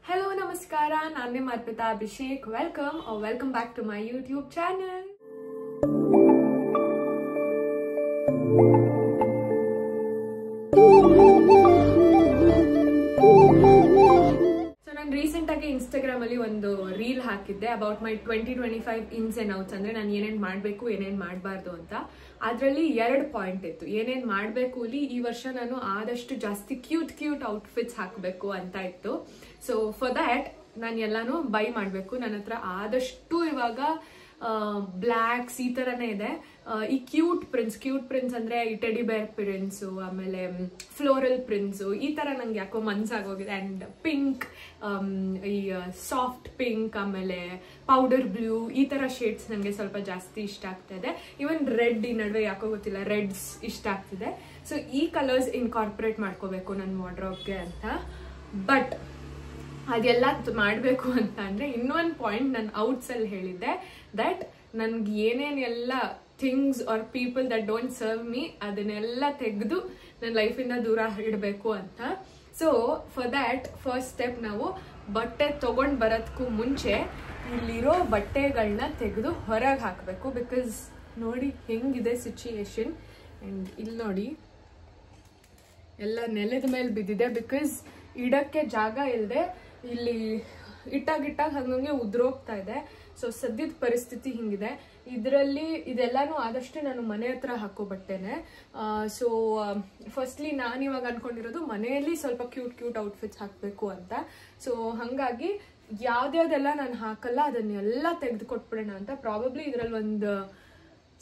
Hello, Namaskara. I'm Arpita Abhishek. Welcome back to my YouTube channel. So, ನಾನು recent ಆಗಿ Instagram ಅಲ್ಲಿ ಒಂದು reel ಹಾಕಿದ್ದೆ about my 2025 ins and outs. ಅಂದ್ರೆ ನಾನು ಏನೇನ್ ಮಾಡ್ಬೇಕು ಏನೇನ್ ಮಾಡಬಾರ್ದು ಅಂತ. ಅದರಲ್ಲಿ 2 ಪಾಯಿಂಟ್ ಇತ್ತು. ಏನೇನ್ ಮಾಡಬೇಕು ಇಲ್ಲಿ ಈ ವರ್ಷ ನಾನು ಆದಷ್ಟು ಜಾಸ್ತಿ ಕ್ಯೂಟ್ ಔಟ್ಫಿಟ್ಸ್ ಹಾಕಬೇಕು ಅಂತ ಇತ್ತು. ಸೊ ಫಾರ್ ದ್ಯಾಟ್ ನಾನು ಎಲ್ಲಾನು ಬೈ ಮಾಡಬೇಕು. ನನ್ನ ಹತ್ರ ಆದಷ್ಟು ಇವಾಗ ಬ್ಲ್ಯಾಕ್ಸ್ ಈ ತರನೇ ಇದೆ. ಈ ಕ್ಯೂಟ್ ಪ್ರಿಂಟ್ಸ್ ಅಂದ್ರೆ ಈ ಟೆಡಿ ಬೇರ್ ಪ್ರಿಂಟ್ಸ್, ಆಮೇಲೆ ಫ್ಲೋರಲ್ ಪ್ರಿಂಟ್ಸ್, ಈ ತರ ನಂಗೆ ಯಾಕೋ ಮನ್ಸಾಗೋಗಿದೆ. ಅಂಡ್ ಪಿಂಕ್, ಈ ಸಾಫ್ಟ್ ಪಿಂಕ್, ಆಮೇಲೆ ಪೌಡರ್ ಬ್ಲೂ, ಈ ತರ ಶೇಡ್ಸ್ ನಂಗೆ ಸ್ವಲ್ಪ ಜಾಸ್ತಿ ಇಷ್ಟ ಆಗ್ತಾ ಇದೆ. ಇವನ್ ರೆಡ್ ಈ ನಡುವೆ ಯಾಕೋ ಗೊತ್ತಿಲ್ಲ ರೆಡ್ಸ್ ಇಷ್ಟ ಆಗ್ತಿದೆ. ಸೊ ಈ ಕಲರ್ಸ್ ಇನ್ಕಾರ್ಪೊರೇಟ್ ಮಾಡ್ಕೋಬೇಕು ನನ್ನ ವಾರ್ಡ್ರೋಬ್ಗೆ ಅಂತ. ಬಟ್ ಅದೆಲ್ಲ ಮಾಡಬೇಕು ಅಂತ ಅಂದ್ರೆ ಇನ್ನೊಂದು ಪಾಯಿಂಟ್ ನಾನು ಔಟ್ಸ್ ಅಲ್ಲಿ ಹೇಳಿದ್ದೆ, ದಟ್ ನನ್ಗೆ ಏನೇನೆಲ್ಲ things are people that don't serve me ಅದನ್ನೆಲ್ಲ ತೆಗೆದು ನನ್ನ ಲೈಫಿಂದ ದೂರ ಇಡಬೇಕು ಅಂತ. So for that first step ನಾವು ಬಟ್ಟೆ ತಗೊಂಡ್ ಬರೋದಕ್ಕೂ ಮುಂಚೆ ಇಲ್ಲಿರೋ ಬಟ್ಟೆಗಳನ್ನ ತೆಗೆದು ಹೊರಗೆ ಹಾಕಬೇಕು. ಬಿಕಾಸ್ ನೋಡಿ ಹೆಂಗಿದೆ ಸಿಚುಯೇಷನ್. ಅಂಡ್ ಇಲ್ಲಿ ನೋಡಿ ಎಲ್ಲ ನೆಲದ ಮೇಲೆ ಬಿದ್ದಿದೆ. ಬಿಕಾಸ್ ಇಡಕ್ಕೆ ಜಾಗ ಇಲ್ಲದೆ ಇಲ್ಲಿ ಇಟ್ಟಾಗ ಹಂಗಂಗೆ ಉದ್ರೋಗ್ತಾ ಇದೆ. ಸೊ ಸದ್ಯದ ಪರಿಸ್ಥಿತಿ ಹಿಂಗಿದೆ. ಇದರಲ್ಲಿ ಇದೆಲ್ಲಾನು ಆದಷ್ಟು ನಾನು ಮನೆ ಹತ್ರ ಹಾಕೋ ಬಟ್ಟೆನೆ. ಸೊ ಫಸ್ಟ್ಲಿ ನಾನು ಇವಾಗ ಅನ್ಕೊಂಡಿರೋದು ಮನೆಯಲ್ಲಿ ಸ್ವಲ್ಪ ಕ್ಯೂಟ್ ಔಟ್ಫಿಟ್ಸ್ ಹಾಕಬೇಕು ಅಂತ. ಸೊ ಹಂಗಾಗಿ ಯಾವ್ದ್ಯಾವ್ದೆಲ್ಲ ನಾನು ಹಾಕಲ್ಲ ಅದನ್ನೆಲ್ಲ ತೆಗೆದು ಕೊಟ್ಬಿಡೋಣ ಅಂತ. ಪ್ರಾಬಬ್ಲಿ ಇದರಲ್ಲಿ ಒಂದು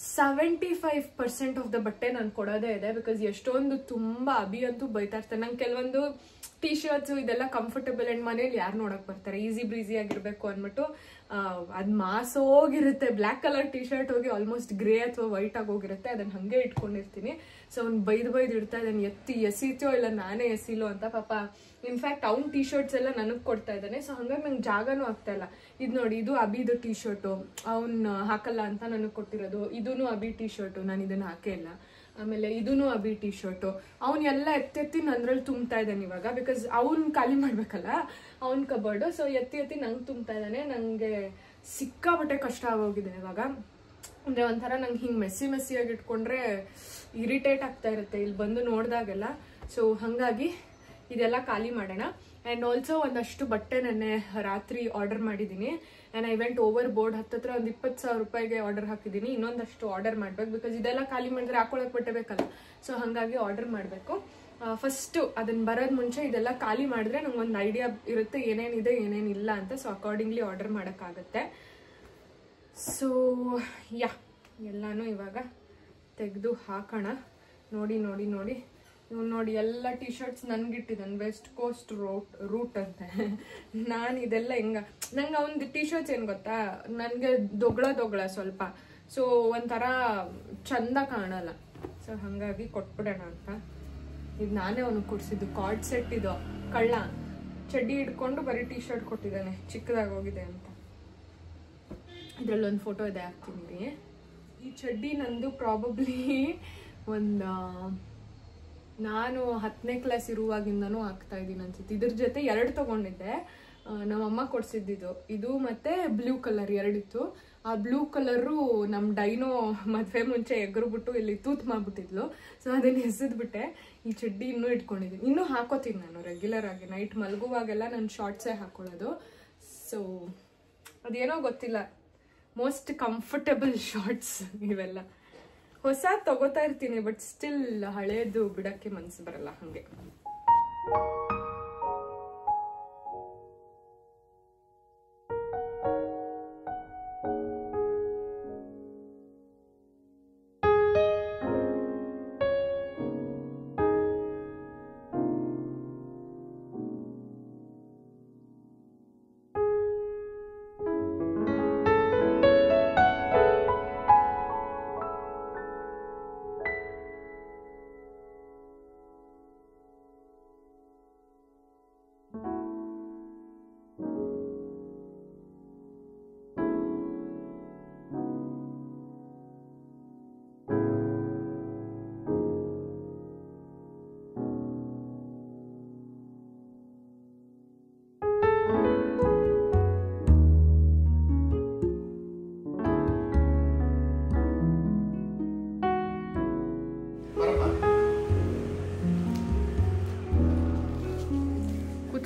75% ಆಫ್ ದ ಬಟ್ಟೆ ನಾನು ಕೊಡೋದೇ ಇದೆ. ಬಿಕಾಸ್ ಎಷ್ಟೊಂದು ತುಂಬಾ ಅಭಿ ಅಂತೂ ಬೈತಾ ಇರ್ತಾರೆ. ನಂಗೆ ಕೆಲವೊಂದು ಟೀ ಶರ್ಟ್ಸ್ ಇದೆಲ್ಲ ಕಂಫರ್ಟಬಲ್ ಅಂಡ್ ಮನೇಲಿ ಯಾರು ನೋಡಕ್ ಬರ್ತಾರೆ, ಈಸಿ ಬ್ರೀಸಿ ಆಗಿರ್ಬೇಕು ಅಂದ್ಬಿಟ್ಟು ಅದ್ ಮಾಸ್ ಹೋಗಿರುತ್ತೆ. ಬ್ಲ್ಯಾಕ್ ಕಲರ್ ಟೀ ಶರ್ಟ್ ಹೋಗಿ ಆಲ್ಮೋಸ್ಟ್ ಗ್ರೇ ಅಥವಾ ವೈಟ್ ಆಗಿ ಹೋಗಿರುತ್ತೆ. ಅದನ್ನ ಹಂಗೆ ಇಟ್ಕೊಂಡಿರ್ತೀನಿ. ಸೊ ಅವ್ನು ಬೈದು ಇಡ್ತಾ ಇದ್ದಾನೆ, ಎಸಿತೋ ಇಲ್ಲ ನಾನೇ ಎಸಿಲೋ ಅಂತ. ಪಾಪ ಇನ್ಫ್ಯಾಕ್ಟ್ ಅವ್ನ ಟೀ ಶರ್ಟ್ಸ್ ಎಲ್ಲ ನನಗ್ ಕೊಡ್ತಾ ಇದ್ದಾನೆ. ಸೊ ಹಂಗಾಗಿ ನಂಗೆ ಜಾಗನೂ ಆಗ್ತಾ ಇಲ್ಲ. ಇದು ನೋಡಿ, ಇದು ಅಭಿದು ಟೀ ಶರ್ಟು, ಅವ್ನ್ ಹಾಕಲ್ಲ ಅಂತ ನನಗೆ ಕೊಟ್ಟಿರೋದು. ಇದೂನು ಅಭಿ ಟೀ ಶರ್ಟು, ನಾನು ಇದನ್ನ ಹಾಕೇ ಇಲ್ಲ. ಆಮೇಲೆ ಇದೂನು ಅಭಿ ಟೀ ಶರ್ಟು. ಅವ್ನ್ ಎಲ್ಲ ಎತ್ತಿ ನಂದ್ರಲ್ಲಿ ತುಂಬ್ತಾ ಇದ್ದಾನೆ ಇವಾಗ. ಬಿಕಾಸ್ ಅವ್ನ್ ಖಾಲಿ ಮಾಡ್ಬೇಕಲ್ಲ ಅವ್ನ್ ಕಬೋರ್ಡು. ಸೊ ಎತ್ತಿ ನಂಗೆ ತುಂಬ್ತಾ ಇದ್ದಾನೆ. ನಂಗೆ ಸಿಕ್ಕಾಪಟ್ಟೆ ಕಷ್ಟ ಆಗೋಗಿದೆ ಇವಾಗ. ಅಂದ್ರೆ ಒಂಥರ ನಂಗೆ ಹಿಂಗೆ ಮೆಸ್ಸಿಯಾಗಿ ಇಟ್ಕೊಂಡ್ರೆ ಇರಿಟೇಟ್ ಆಗ್ತಾ ಇರುತ್ತೆ ಇಲ್ಲಿ ಬಂದು ನೋಡಿದಾಗೆಲ್ಲ. ಸೊ ಹಂಗಾಗಿ ಇದೆಲ್ಲ ಖಾಲಿ ಮಾಡೋಣ. ಆ್ಯಂಡ್ ಆಲ್ಸೋ ಒಂದಷ್ಟು ಬಟ್ಟೆ ನೆನ್ನೆ ರಾತ್ರಿ ಆರ್ಡರ್ ಮಾಡಿದ್ದೀನಿ. And I went over board. ಹತ್ತತ್ರ ಒಂದು 20,000 ರೂಪಾಯಿಗೆ ಆರ್ಡರ್ ಹಾಕಿದ್ದೀನಿ. ಇನ್ನೊಂದಷ್ಟು ಆರ್ಡರ್ ಮಾಡ್ಬೇಕು. ಬಿಕಾಸ್ ಇದೆಲ್ಲ ಖಾಲಿ ಮಾಡಿದ್ರೆ ಹಾಕೊಳಕ್ ಬಟ್ಟೆ ಬೇಕಲ್ಲ. ಸೊ ಹಾಗಾಗಿ ಆರ್ಡರ್ ಮಾಡಬೇಕು. ಫಸ್ಟು ಅದನ್ನ ಬರೋದ್ ಮುಂಚೆ ಇದೆಲ್ಲ ಖಾಲಿ ಮಾಡಿದ್ರೆ ನಂಗೊಂದು ಐಡಿಯಾ ಇರುತ್ತೆ ಏನೇನಿದೆ ಏನೇನಿಲ್ಲ ಅಂತ. ಸೊ ಅಕಾರ್ಡಿಂಗ್ಲಿ ಆರ್ಡರ್ ಮಾಡೋಕ್ಕಾಗತ್ತೆ. ಸೊ ಯಾ ಎಲ್ಲಾನು ಇವಾಗ ತೆಗೆದು ಹಾಕೋಣ. ನೋಡಿ ಇವ್ನು ನೋಡಿ ಎಲ್ಲ ಟೀ ಶರ್ಟ್ಸ್ ನನ್ಗಿಟ್ಟಿದ್ದಾನೆ. ವೆಸ್ಟ್ ಕೋಸ್ಟ್ ರೂಟ್ ಅಂತ. ನಾನು ಇದೆಲ್ಲ ನಂಗೆ ಅವ್ನ ಟೀ ಶರ್ಟ್ಸ್ ಏನ್ ಗೊತ್ತಾ, ನನ್ಗೆ ದೊಗ್ಳ ಸ್ವಲ್ಪ. ಸೊ ಒಂಥರ ಚಂದ ಕಾಣಲ್ಲ. ಸೊ ಹಂಗಾಗಿ ಕೊಟ್ಬಿಡೋಣ ಅಂತ. ಇದು ನಾನೇ ಅವನಿಗೆ ಕೊಡ್ಸಿದ್ದು ಕಾರ್ಡ್ ಸೆಟ್. ಇದು ಕಳ್ಳ ಚಡ್ಡಿ ಹಿಡ್ಕೊಂಡು ಬರೀ ಟೀ ಶರ್ಟ್ ಕೊಟ್ಟಿದ್ದಾನೆ, ಚಿಕ್ಕದಾಗಿ ಹೋಗಿದೆ ಅಂತ. ಇದ್ರಲ್ಲೊಂದು ಫೋಟೋ ಇದೆ, ಹಾಕ್ತೀನಿ. ಈ ಚಡ್ಡಿ ನಂದು ಪ್ರಾಬಬ್ಲಿ ನಾನು 10ನೇ ಕ್ಲಾಸ್ ಇರುವಾಗಿಂದನೂ ಹಾಕ್ತಾ ಇದ್ದೀನಿ ಅನ್ಸುತ್ತೆ. ಇದ್ರ ಜೊತೆ 2 ತಗೊಂಡಿದ್ದೆ. ನಮ್ಮಮ್ಮ ಕೊಡ್ಸಿದ್ದು ಇದು ಮತ್ತೆ ಬ್ಲೂ ಕಲರ್ 2 ಇತ್ತು. ಆ ಬ್ಲೂ ಕಲರು ನಮ್ಮ ಡೈನೋ ಮದುವೆ ಮುಂಚೆ ಎಗರ್ಬಿಟ್ಟು ಇಲ್ಲಿ ತೂತ್ ಮಾಡ್ಬಿಟ್ಟಿದ್ಲು. ಸೊ ಅದನ್ನ ಎಸೆದ್ಬಿಟ್ಟೆ. ಈ ಚಡ್ಡಿ ಇನ್ನೂ ಇಟ್ಕೊಂಡಿದ್ದೀನಿ. ಇನ್ನೂ ಹಾಕೋತೀನಿ ನಾನು ರೆಗ್ಯುಲರ್ ಆಗಿ. ನೈಟ್ ಮಲಗುವಾಗೆಲ್ಲ ನಾನು ಶಾರ್ಟ್ಸೇ ಹಾಕೊಳ್ಳೋದು. ಸೊ ಅದೇನೋ ಗೊತ್ತಿಲ್ಲ, ಮೋಸ್ಟ್ ಕಂಫರ್ಟಬಲ್ ಶಾರ್ಟ್ಸ್ ಇವೆಲ್ಲ. ಹೊಸ ತಗೋತಾ ಇರ್ತೀನಿ, ಬಟ್ ಸ್ಟಿಲ್ ಹಳೇದು ಬಿಡಕ್ಕೆ ಮನ್ಸು ಬರಲ್ಲ ಹಂಗೆ.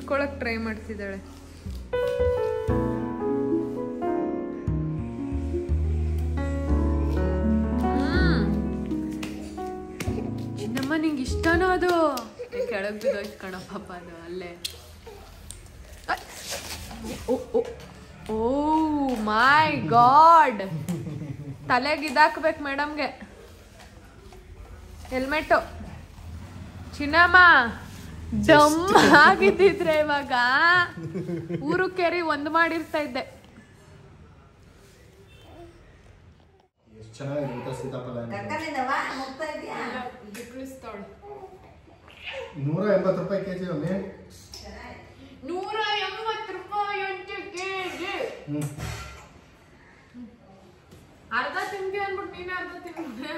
ಮುಚ್ಕೊಳಕ್ ಟ್ರೈ ಮಾಡ್ತಿದ್ದಾಳೆ. ಚಿನ್ನಮ್ಮ ನಿಂಗೆ ಇಷ್ಟನೋ ಅದು? ಕೆಳಗ್ ಬಿದ್ದೋಯ್ತು ಕಣಪ್ಪ ಅದು ಅಲ್ಲೇ. ಓ ಮೈ ಗಾಡ್, ತಲೆಗೆ ಇದಾಕ್ಬೇಕು ಮೇಡಮ್ಗೆ ಹೆಲ್ಮೆಟ್ಟು. ಚಿನ್ನಮ್ಮ ಡಮ್ ಆಗಿದ್ದಿದ್ರೆ ಇವಾಗ ಊರು ಕೇರಿ ಒಂದು ಮಾಡಿರ್ತಾ ಇದ್ದೆ. ಸೀತಾಫಲ 180 ರೂಪಾಯಿ ಕೆಜಿ. 180 ರೂಪಾಯಿ ಕೆಜಿ. ಅರ್ಧ ತಿಂದಿ ಅನ್ಬಿಟ್ಟು ನೀನೇ ಅರ್ಧ ತಿಂದೆ.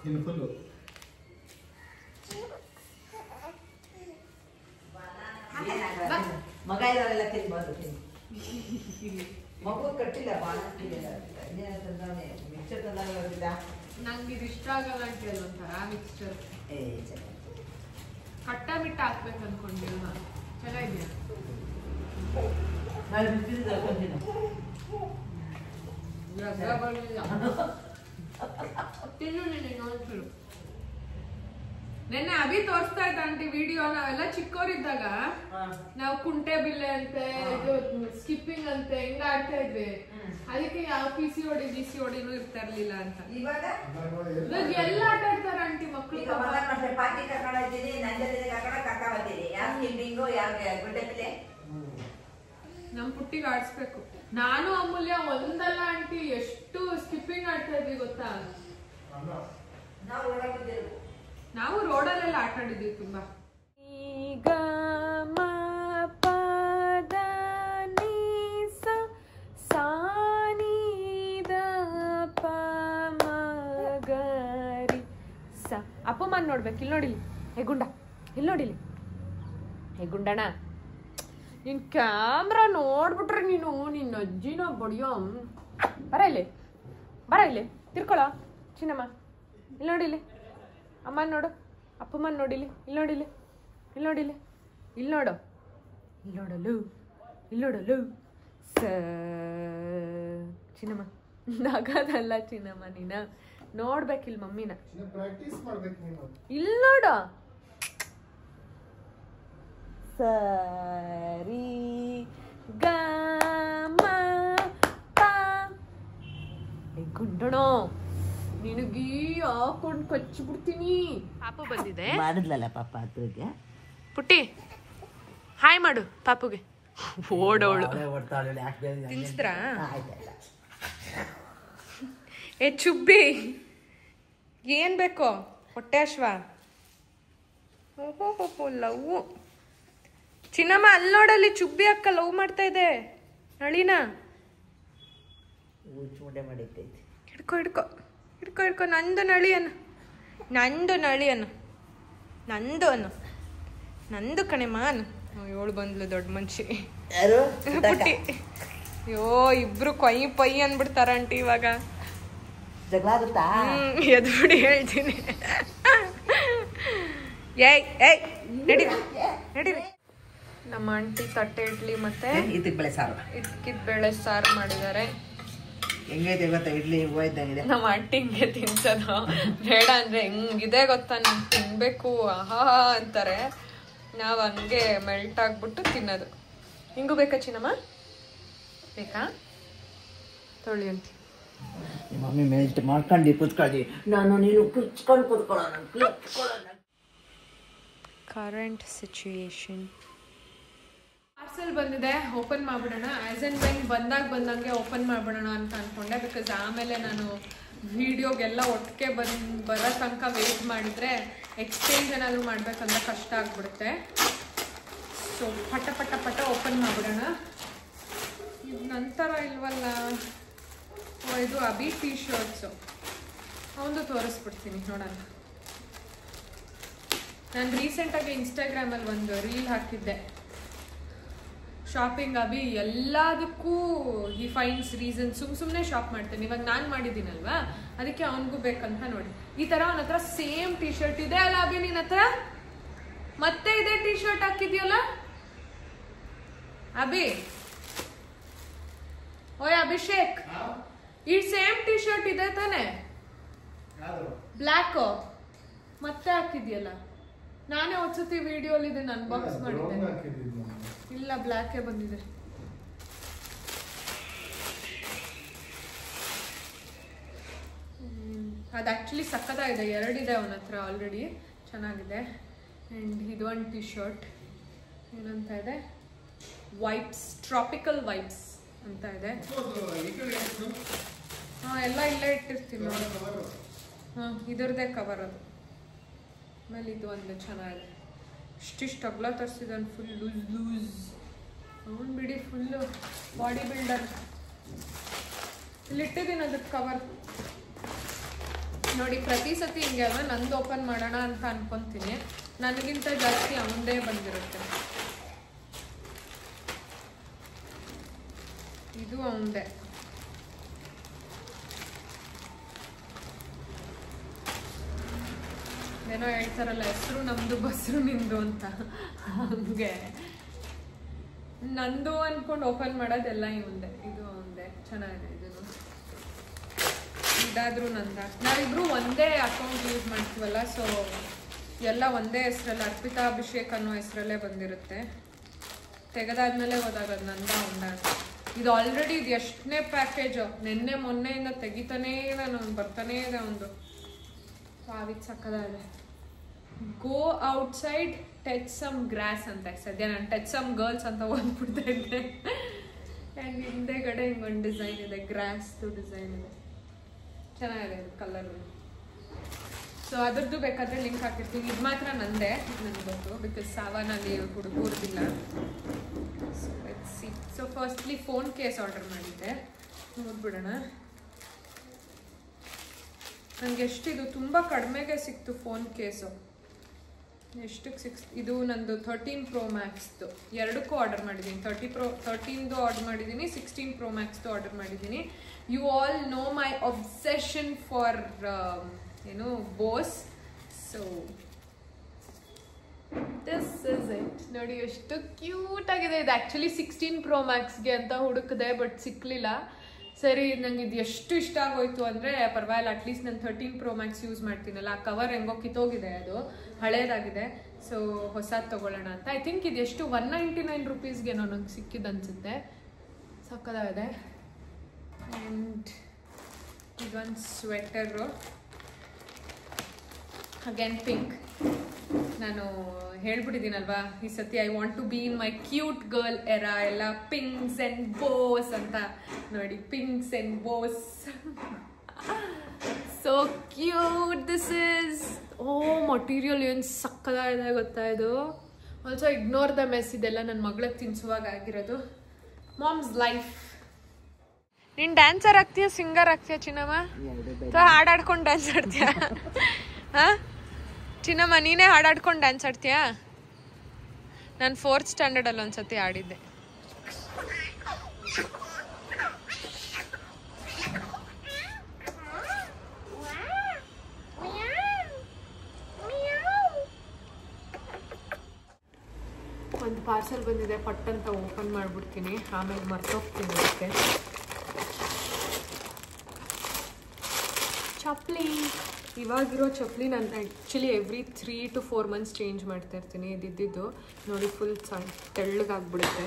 ಇನ್ನು ಫುಲ್ಲು ಮಗ ಇರೋರೆಲ್ಲ ತಿನ್ಬೋದು. ಮಗು ಕಟ್ಟಿಲ್ಲ ಬಾಣ ಮಿಕ್ಸರ್ ತಂದಾಗ ನಂಗೆ ಇದು ಇಷ್ಟ ಆಗಲ್ಲ ಅಂತ ಹೇಳಿ ಒಂಥರ ಮಿಕ್ಸ್ಚರ್ ಕಟ್ಟ ಮಿಟ್ಟ ಹಾಕ್ಬೇಕು ಅನ್ಕೊಂಡಿಲ್ವಾ? ಚೆನ್ನಾಗಿದೆಯಾ? ತಿನ್ನು ನೀನು. ನೆನ್ನೆ ಅಭಿ ತೋರಿಸ್ತಾ ಇದ್ದ ಆಂಟಿ ವಿಡಿಯೋ. ನಾವೆಲ್ಲ ಚಿಕ್ಕವರಿದ್ದಾಗ ನಾವು ಕುಂಟೆ ಬಿಲ್ಲೆ ಅಂತೆ, ಸ್ಕಿಪ್ಪಿಂಗ್ ಅಂತೆ ಹಿಂಗ ಆಡ್ತಾ ಇದ್ವಿ. ಅದಕ್ಕೆ ಯಾವ PCOD GCOD ಇರ್ತಾ ಇರ್ಲಿಲ್ಲ ಅಂತ. ಇವಾಗ ಎಲ್ಲ ಆಟ ಆಡ್ತಾರ ಆಂಟಿ ಮಕ್ಳು. ನಮ್ ಪುಟ್ಟಿಗೆ ಆಡ್ಸ್ಬೇಕು. ನಾನು ಅಮೂಲ್ಯ ಒಂದಲ್ಲ ಆಂಟಿ ಎಷ್ಟು ಸ್ಕಿಪ್ಪಿಂಗ್ ಆಡ್ತಾ ಇದ್ವಿ ಗೊತ್ತಾ? ನಾವು ರೋಡಲ್ಲೆಲ್ಲ ಆಟ ಆಡಿದ್ವಿ ತುಂಬಾ. ಈಗ ಅಪ್ಪಮ್ಮನ್ ನೋಡ್ಬೇಕು. ಇಲ್ಲಿ ನೋಡಿಲಿ ಹೇಗುಂಡ, ಇಲ್ಲಿ ನೋಡಿಲಿ ಹೇಗುಂಡಣ. ನಿನ್ ಕ್ಯಾಮ್ರಾ ನೋಡ್ಬಿಟ್ರೆ ನೀನು ನಿನ್ನ ಅಜ್ಜಿನ ಬಡಿಯೋ. ಬರ ಇಲ್ಲಿ, ಬರ ಇಲ್ಲಿ, ತಿರ್ಕೊಳ ಚಿನ್ನಮ್ಮ. ಇಲ್ಲಿ ನೋಡಿಲಿ ಅಮ್ಮನ್ ನೋಡು, ಅಪ್ಪಮ್ಮನ್ ನೋಡಿಲಿ. ಇಲ್ಲಿ ನೋಡಿಲಿ, ಇಲ್ಲಿ ನೋಡಿಲಿ, ಇಲ್ಲಿ ನೋಡು, ಇಲ್ಲಿ ನೋಡಲು, ಇಲ್ಲಿ ನೋಡಲು. ಚಿನ್ನಮ್ಮ ನಗದಲ್ಲ ಚಿನ್ನಮ್ಮ, ನೀನ ನೋಡ್ಬೇಕಿಲ್ ಮಮ್ಮಿನ. ಇಲ್ಲಿ ನೋಡು. ಸರಿ ಗ ಗುಂಡಣೋ ನಿನಗೀ ಹಾಕೊಂಡು ಕಚ್ಚಿಬಿಡ್ತೀನಿ. ಪಾಪು ಬಂದಿದೆ. ಮಾಡಿದ್ಲಲ್ಲ ಪಾಪ ಅದ್ರಿಗೆ. ಪುಟ್ಟಿ ಹಾಯ್ ಮಾಡು ಪಾಪುಗೆ. ಓಡೋಳು ತಿನ್ಸಿದ್ರಾ? ಏ ಚುಬ್ಬಿ ಏನ್ ಬೇಕು? ಹೊಟ್ಟೆ ಅಶ್ವ. ಓಹೋ ಲವ್. ಚಿನ್ನಮ್ಮ ಅಲ್ಲಿ ನೋಡಲ್ಲಿ ಚುಬ್ಬಿ ಅಕ್ಕ ಲವ್ ಮಾಡ್ತಾ ಇದೆ ನಳಿನ. ಹಿಡ್ಕೊ ಹಿಡ್ಕೊ ಹಿಡ್ಕೊ ಹಿಡ್ಕೊ. ನಂದು ನಳಿ ಅನ್ನು, ನಂದು ನಳಿ ಅನ್ನು, ನಂದು ಅನ್ನು, ನಂದು ಕಣೆಮ್ಮ ಅನ್ನು. ಇವಳು ಬಂದ್ಲು ದೊಡ್ಡ ಮನುಷ್ಯ ಪುಟ್ಟಿ. ಅಯ್ಯೋ ಇಬ್ರು ಕೊಯ್ ಪೈ ಅನ್ಬಿಡ್ತಾರ ಆಂಟಿ ಇವಾಗ. ಎದ್ಬಿಡಿ ಹೇಳ್ತೀನಿ. ಏಯ್ ಏಯ್ ನಡಿ ನಡೀರಿ. ನಮ್ಮ ಆಂಟಿ ತಟ್ಟೆ ಇಡ್ಲಿ ಮತ್ತೆ ಇದ್ಕಿದ್ ಬೇಳೆ ಸಾರು ಮಾಡಿದ್ದಾರೆ. ಹೆಂಗೈತೆ ಗೊತ್ತಾ ಇಡ್ಲಿ? ಹೂವಿದ್ದಂಗಿದೆ. ನಮ್ಮ ಆಂಟಿ ಹಿಂಗೆ ತಿನ್ಸೋದು ಬೇಡ ಅಂದ್ರೆ ಹೆಂಗಿದೆ ಗೊತ್ತಾ, ನಂಗೆ ತಿನ್ಬೇಕು ಆಹಾ ಅಂತಾರೆ. ನಾವು ಹಂಗೆ ಮೆಲ್ಟ್ ಆಗ್ಬಿಟ್ಟು ತಿನ್ನೋದು. ಹಿಂಗೂ ಬೇಕಾ ಚಿನ್ನಮ್ಮ? ಬೇಕಾ? ತೊಳಿ ಅಂತ ಮಮ್ಮಿ ಮೆಲ್ಟ್ ಮಾಡ್ಕೊಂಡು ಕುತ್ಕೊಳ್ಳಿ. ನಾನು ನೀನು ಕುಚ್ಕೊಂಡು ಕುತ್ಕೊಳ್ಳೋಣ. Current situation. ಪಾರ್ಸಲ್ ಬಂದಿದೆ, ಓಪನ್ ಮಾಡ್ಬಿಡೋಣ. ಆಸ್ ಅಂಡ್ ವೆನ್ ಬಂದಂಗೆ ಓಪನ್ ಮಾಡ್ಬಿಡೋಣ ಅಂತ ಅನ್ಕೊಂಡೆ. ಬಿಕಾಸ್ ಆಮೇಲೆ ನಾನು ವಿಡಿಯೋಗೆಲ್ಲ ಒಟ್ಟಿಗೆ ಬರೋ ತನಕ ವೇಟ್ ಮಾಡಿದರೆ ಎಕ್ಸ್ಚೇಂಜ್ ಏನಾದರೂ ಮಾಡ್ಬೇಕಂದ್ರೆ ಕಷ್ಟ ಆಗ್ಬಿಡುತ್ತೆ. ಸೊ ಪಟ ಪಟ ಪಟ ಓಪನ್ ಮಾಡ್ಬಿಡೋಣ. ಇದು ನಂತರ ಇಲ್ವಲ್ಲ, ಇದು ಅಭಿ ಟೀ ಶರ್ಟ್ಸು ಅವನು ತೋರಿಸ್ಬಿಡ್ತೀನಿ ನೋಡೋಣ. ನಾನು ರೀಸೆಂಟಾಗಿ ಇನ್ಸ್ಟಾಗ್ರಾಮಲ್ಲಿ ಒಂದು ರೀಲ್ ಹಾಕಿದ್ದೆ. ಶಾಪಿಂಗ್ ಅಭಿ ಎಲ್ಲದಕ್ಕೂ ಹಿ ಫೈನ್ಸ್ ರೀಸನ್. ಸುಮ್ಮನೆ ಶಾಪ್ ಮಾಡ್ತಾನೆ. ಇವಾಗ ನಾನು ಮಾಡಿದ್ದೀನಲ್ವಾ, ಅದಕ್ಕೆ ಅವನಿಗೂ ಬೇಕಂತ ನೋಡಿ. ಈ ತರ ಅವನ ಹತ್ರ ಸೇಮ್ ಟಿ ಶರ್ಟ್ ಇದೆ ಅಲ್ಲ ಅಭಿ, ನಿನ್ನ ಹತ್ರ ಮತ್ತೆ ಇದೇ ಟಿ ಶರ್ಟ್ ಹಾಕಿದ್ಯಲ್ಲ ಅಭಿ. ಓಯ್ ಅಭಿಷೇಕ್, ಈ ಸೇಮ್ ಟಿ ಶರ್ಟ್ ಇದೆ ತಾನೆ, ಬ್ಲ್ಯಾಕ್, ಮತ್ತೆ ಹಾಕಿದ್ಯಲ್ಲ. ನಾನೇ ಒಂದ್ಸತಿ ವಿಡಿಯೋಲಿ ಇದನ್ನ ಅನ್ಬಾಕ್ಸ್ ಮಾಡಿದ್ದೆ. ಇಲ್ಲ, ಬ್ಲ್ಯಾಕೇ ಬಂದಿದೆ. ಅದು ಆಕ್ಚುಲಿ ಸಕ್ಕತ್ತಾಗಿದೆ. 2 ಇದೆ ಅವನ ಹತ್ರ ಆಲ್ರೆಡಿ, ಚೆನ್ನಾಗಿದೆ. ಆ್ಯಂಡ್ ಇದು ಒಂದು ಟಿ ಶರ್ಟ್ ಏನಂತ ಇದೆ, ವೈಬ್ಸ್, ಟ್ರಾಪಿಕಲ್ ವೈಬ್ಸ್ ಅಂತ ಇದೆ. ಹಾಂ, ಎಲ್ಲ ಇಲ್ಲೇ ಇಟ್ಟಿರ್ತೀನಿ ನೋಡಿ. ಹಾಂ, ಇದರದೇ ಕವರ್ ಅದು. ಆಮೇಲೆ ಇದು ಒಂದು ಚೆನ್ನಾಗಿದೆ. ಇಷ್ಟಿಷ್ಟು ಅಗಲ ತರಿಸಿದ್ದಾನೆ, ಫುಲ್ ಲೂಸ್. ಅವನು ಬಿಡಿ ಫುಲ್ಲು ಬಾಡಿ ಬಿಲ್ಡರ್. ಇಲ್ಲಿಟ್ಟಿದ್ದೀನಿ ಅದಕ್ಕೆ ಕವರ್ ನೋಡಿ. ಪ್ರತಿ ಸತಿ ಹಿಂಗೆ ಅಲ್ವಾ, ನಂದು ಓಪನ್ ಮಾಡೋಣ ಅಂತ ಅನ್ಕೊಂತೀನಿ, ನನಗಿಂತ ಜಾಸ್ತಿ ಅವನದೇ ಬಂದಿರುತ್ತೆ. ಇದು ಅವನದೇ. ಏನೋ ಹೇಳ್ತಾರಲ್ಲ, ಹೆಸರು ನಮ್ದು ಬಸ್ರು ನಿಂದು ಅಂತ, ಹಂಗೆ ನಂದು ಅನ್ಕೊಂಡು ಓಪನ್ ಮಾಡೋದೆಲ್ಲ ಇವಂದೆ. ಇದು ಅವನದೇ, ಚೆನ್ನಾಗಿದೆ. ಇದನ್ನು ಇದಾದ್ರೂ ನಂದ. ನಾವಿಬ್ರು ಒಂದೇ ಅಕೌಂಟ್ ಯೂಸ್ ಮಾಡ್ತೀವಲ್ಲ, ಸೊ ಎಲ್ಲ ಒಂದೇ ಹೆಸರಲ್ಲಿ, ಅರ್ಪಿತಾ ಅಭಿಷೇಕ್ ಅನ್ನೋ ಹೆಸರಲ್ಲೇ ಬಂದಿರುತ್ತೆ. ತೆಗೆದಾದ್ಮೇಲೆ ಹೋದಾಗದು ನಂದ ಒಂದ. ಇದು ಆಲ್ರೆಡಿ ಇದು ಎಷ್ಟನೇ ಪ್ಯಾಕೇಜು, ನಿನ್ನೆ ಮೊನ್ನೆಯಿಂದ ತೆಗಿತಾನೇ ಇದೆ, ನಾನು ಬರ್ತಾನೇ ಇದೆ ಒಂದು. ಸಾವಿತ್ ಸಕ್ಕದಾಗಿದೆ. Go outside touch some grass ಅಂತ. ಸದ್ಯ ನಾನು ಟಚ್ ಸಮ್ ಗರ್ಲ್ಸ್ ಅಂತ ಓದ್ಬಿಡ್ತಾ ಇದ್ದೆ. ಆ್ಯಂಡ್ ಹಿಂದೆಗಡೆ ಹಿಂಗೊಂದು ಡಿಸೈನ್ ಇದೆ, ಗ್ರಾಸ್ದು ಡಿಸೈನ್ ಇದೆ, ಚೆನ್ನಾಗಿದೆ ಕಲರು. ಸೊ ಅದ್ರದ್ದು ಬೇಕಾದರೆ ಲಿಂಕ್ ಹಾಕಿರ್ತೀನಿ. ಇದು ಮಾತ್ರ ನಂದೇ, ನನಗೆ ಗೊತ್ತು, ಬಿಕಾಸ್ ಸಾವನಲ್ಲಿ ಹುಡುಗರ್ದಿಲ್ಲ. So let's see. So firstly phone case order ಮಾಡಿದ್ದೆ, ನೋಡ್ಬಿಡೋಣ. ನನಗೆ ಎಷ್ಟಿದು ತುಂಬ ಕಡಿಮೆಗೆ ಸಿಕ್ತು ಫೋನ್ ಕೇಸು. ಎಷ್ಟಕ್ಕೆ ಇದು ನಂದು 13 Pro Maxದು, ಎರಡಕ್ಕೂ ಆರ್ಡರ್ ಮಾಡಿದ್ದೀನಿ. 13ದು ಆರ್ಡರ್ ಮಾಡಿದ್ದೀನಿ, 16 Pro Maxದು ಆರ್ಡರ್ ಮಾಡಿದ್ದೀನಿ. You all know my obsession for ಏನು bows. So this is it. ನೋಡಿ ಎಷ್ಟು ಕ್ಯೂಟ್ ಆಗಿದೆ ಇದು. ಆ್ಯಕ್ಚುಲಿ 16 Pro Maxಗೆ ಅಂತ ಹುಡುಕಿದೆ, ಬಟ್ ಸಿಕ್ಕಲಿಲ್ಲ. ಸರಿ, ನಂಗೆ ಇದು ಎಷ್ಟು ಇಷ್ಟ ಆಗೋಯ್ತು ಅಂದರೆ ಪರವಾಗಿಲ್ಲ, ಅಟ್ಲೀಸ್ಟ್ ನಾನು 13 Pro Max ಯೂಸ್ ಮಾಡ್ತೀನಲ್ಲ. ಆ ಕವರ್ ಹೆಂಗೋ ಕಿತ್ತೋಗಿದೆ, ಅದು ಹಳೇದಾಗಿದೆ. ಸೊ ಹೊಸದು ತೊಗೊಳ್ಳೋಣ ಅಂತ. ಐ ಥಿಂಕ್ ಇದು ಎಷ್ಟು 199 ರೂಪೀಸ್ಗೇನೋ ನಂಗೆ ಸಿಕ್ಕಿದ್ದು ಅನಿಸುತ್ತೆ. ಸಕ್ಕದಾಗಿದೆ. ಆ್ಯಂಡ್ ಇದೊಂದು ಸ್ವೆಟರು, ಅಗೇನ್ ಪಿಂಕ್. ನಾನು ಹೇಳ್ಬಿಟ್ಟಿದ್ದೀನಲ್ವಾ ಈ ಸತಿ, I want to be in my cute girl era. ಎಲ್ಲ ಪಿಂಕ್ಸ್ ಆ್ಯಂಡ್ ಬೋಸ್ ಅಂತ ನೋಡಿ, pinks and bows. So cute this is. Oh, material ಏನು ಸಕ್ಕದಾಗಿದೆ ಗೊತ್ತಾ ಇದು. Also ignore the mess. ಇದೆಲ್ಲ ನನ್ನ ಮಗಳಿಗೆ ತಿನ್ಸುವಾಗ ಆಗಿರೋದು. Mom's life. ನೀನು ಡ್ಯಾನ್ಸರ್ ಆಗ್ತೀಯ, ಸಿಂಗರ್ ಆಗ್ತೀಯ ಚಿನ್ನಮ್ಮ? ಅಥವಾ ಹಾಡಾಡ್ಕೊಂಡು ಡ್ಯಾನ್ಸ್ ಆಡ್ತೀಯ? ಹಾಂ ಚಿನ್ನಮ್ಮ, ನೀನೇ ಹಾಡಾಡ್ಕೊಂಡು ಡ್ಯಾನ್ಸ್ ಆಡ್ತೀಯಾ? ನಾನು 4th ಸ್ಟ್ಯಾಂಡರ್ಡಲ್ಲಿ ಒಂದ್ಸತಿ ಆಡಿದ್ದೆ. ಒಂದು ಪಾರ್ಸಲ್ ಬಂದಿದೆ, ಪಟ್ಟಂತ ಓಪನ್ ಮಾಡಿಬಿಡ್ತೀನಿ, ಆಮೇಲೆ ಮರ್ತೋಗ್ತೀನಿ. ಅದಕ್ಕೆ ಚಪ್ಪಲಿ. ಇವಾಗಿರೋ ಚಪ್ಪಲಿ ನಾನು actually every 3 to 4 months change ಮಾಡ್ತಾ ಇರ್ತೀನಿ. ಇದ್ದಿದ್ದು ನೋಡಿ ಫುಲ್ ತೆಳ್ಳಗಾಗ್ಬಿಡುತ್ತೆ.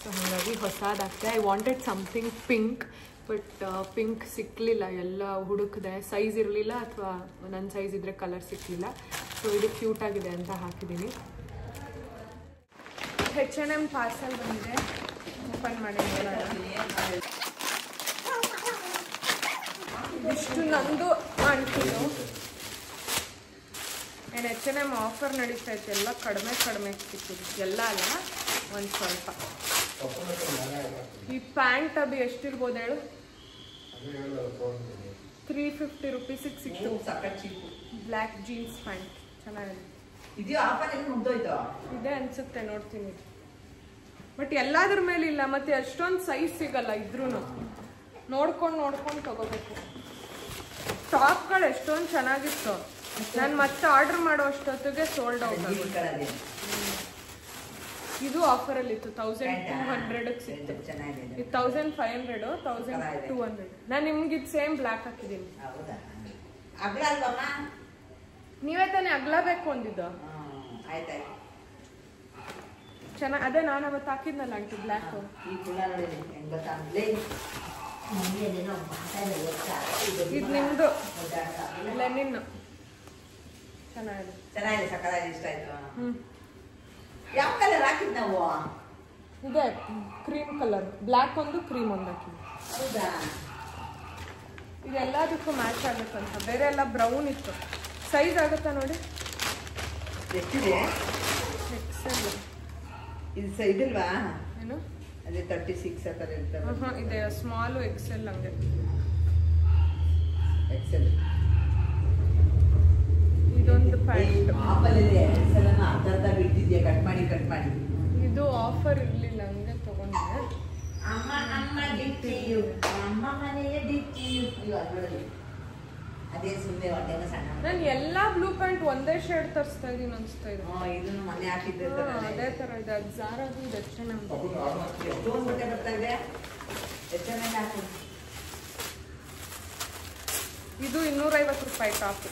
ಸೊ ಹಾಗಾಗಿ ಹೊಸದಾಗ್ತದೆ. I wanted something pink, but pink ಸಿಕ್ಕಲಿಲ್ಲ. ಎಲ್ಲ ಹುಡುಕಿದೆ, ಸೈಜ್ ಇರಲಿಲ್ಲ, ಅಥವಾ ನನ್ನ ಸೈಜ್ ಇದ್ದರೆ ಕಲರ್ ಸಿಕ್ಕಲಿಲ್ಲ. ಸೊ ಇದು ಕ್ಯೂಟಾಗಿದೆ ಅಂತ ಹಾಕಿದ್ದೀನಿ. H&M ಪಾರ್ಸಲ್ ಬಂದಿದೆ, ಓಪನ್ ಮಾಡಿ ನೋಡೋಣ. ಇಷ್ಟು ನಂದು ಅಂಟಿದ್ದು. ಏನು H&M ಆಫರ್ ನಡೀತಾ ಇತ್ತು, ಎಲ್ಲ ಕಡಿಮೆ ಸಿಕ್ಕಿದ್ದು. ಎಲ್ಲ ಅಲ್ಲ, ಒಂದು ಸ್ವಲ್ಪ. ಈ ಪ್ಯಾಂಟ್ ಅಭಿ ಎಷ್ಟಿರ್ಬೋದು ಹೇಳು? 350 ರೂಪೀಸಿಗೆ ಸಿಕ್ತು. ಬ್ಲ್ಯಾಕ್ ಜೀನ್ಸ್ ಪ್ಯಾಂಟ್ ಚೆನ್ನಾಗಿದೆ. ಇದೆ ಅನ್ಸುತ್ತೆ, ನೋಡ್ತೀನಿ. ಬಟ್ ಎಲ್ಲಾದ್ರ ಮೇಲೆ ಇಲ್ಲ, ಮತ್ತೆ ಅಷ್ಟೊಂದು ಸೈಜ್ ಸಿಗಲ್ಲ ಇದ್ರೂ. ನೋಡ್ಕೊಂಡು ತಗೋಬೇಕು. ಟಾಪ್ಗಳು ಎಷ್ಟೊಂದು ಚೆನ್ನಾಗಿತ್ತು. ನಾನು ಮತ್ತೆ ಆರ್ಡರ್ ಮಾಡೋ ಅಷ್ಟೊತ್ತಿಗೆ ಸೋಲ್ಡ್ ಔಟ್ ಆಗುತ್ತೆ. ಇದು ಆಫರಲ್ಲಿ ಇತ್ತು, 1200 ಸಿಕ್ತು. ಇದು 1500, 1200. ನಾನು ನಿಮ್ಗೆ ಇದು ಸೇಮ್ ಬ್ಲ್ಯಾಕ್ ಹಾಕಿದ್ದೀನಿ. ನೀವೇ ತಾನೇ ಅಗ್ಲ ಬೇಕು ಅಂದಿದ್ದು. ಚೆನ್ನಾಗಿ ಅದೇ ನಾನು ಅವತ್ತು ಹಾಕಿದ್ನಲ್ಲ ಆಂಟಿ ಬ್ಲ್ಯಾಕ್. ಇದು ನಿಮ್ದು ಲೆನಿನ್. ಚೆನ್ನಾಗಿದೆ, ಸಕ್ಕತ್ತಾಗಿ ಇಷ್ಟ ಆಯ್ತು. ಯಾವ ಕಲರ್ ಹಾಕಿದ್ ನಾವು? ಇದೆ ಕ್ರೀಮ್ ಕಲರ್, ಬ್ಲ್ಯಾಕ್ ಒಂದು ಕ್ರೀಮ್ ಒಂದು ಹಾಕಿದ್ವಿ. ಹೌದಾ? ಇದೆಲ್ಲದಕ್ಕೂ ಮ್ಯಾಚ್ ಆಗುತ್ತಂತ. ಬೇರೆ ಎಲ್ಲ ಬ್ರೌನ್ ಇತ್ತು. ಸೈಜ್ ಆಗುತ್ತಾ ನೋಡಿ. ಎಷ್ಟಿದೆ? ಎಕ್ಸೆಲ್. ಇದು ಇದಿಲ್ವಾ? ಏನು ಅದೇ 36 ಆ ಥರ ಇರ್ತವೆ. ಇದೆ ಸ್ಮಾಲು ಎಕ್ಸೆಲ್. ಹಂಗೆ ಎಕ್ಸೆಲ್. ಇದೊಂದು ಪ್ಯಾಂಟ್ ಆಫಲ್ಲಿದೆ. ಎಕ್ಸೆಲನ್ನು ಅರ್ಧ ಬಿಟ್ಟಿದ್ಯಾ, ಕಟ್ ಮಾಡಿ. ಇದು ಆಫರ್ ಇರಲಿಲ್ಲ, ಹಂಗೆ ತಗೊಂಡೆ. ಅಮ್ಮ ಡಿಚ್ಚಿಯು, ಅಮ್ಮ ಮನೆಯ ಡಿಚ್ಚಿಯು. ಅದೇ ಸುಮ್ಮನೆ ಹೊಟ್ಟೆನ ಸಣ್ಣ. ನಾನು ಎಲ್ಲಾ ಬ್ಲೂ ಪ್ಯಾಂಟ್ ಒಂದೇ ಶೇಡ್ ತರಿಸ್ತಾ ಇದೀನಿ ಅನ್ಸ್ತಾ ಇದೆ. ಇದನ್ನು ಮನೆ ಹಾಕಿದ್ದೆ ಅದೇ ತರ ಇದೆ. ಅದು ಜಾರದು ಇದು H&M. ಎಷ್ಟೊಂದು ಬಟ್ಟೆ ಬರ್ತಾ ಇದೆ. H&M ಹಾಕಿ. ಇದು 250 ರೂಪಾಯಿ ಟಾಪ್.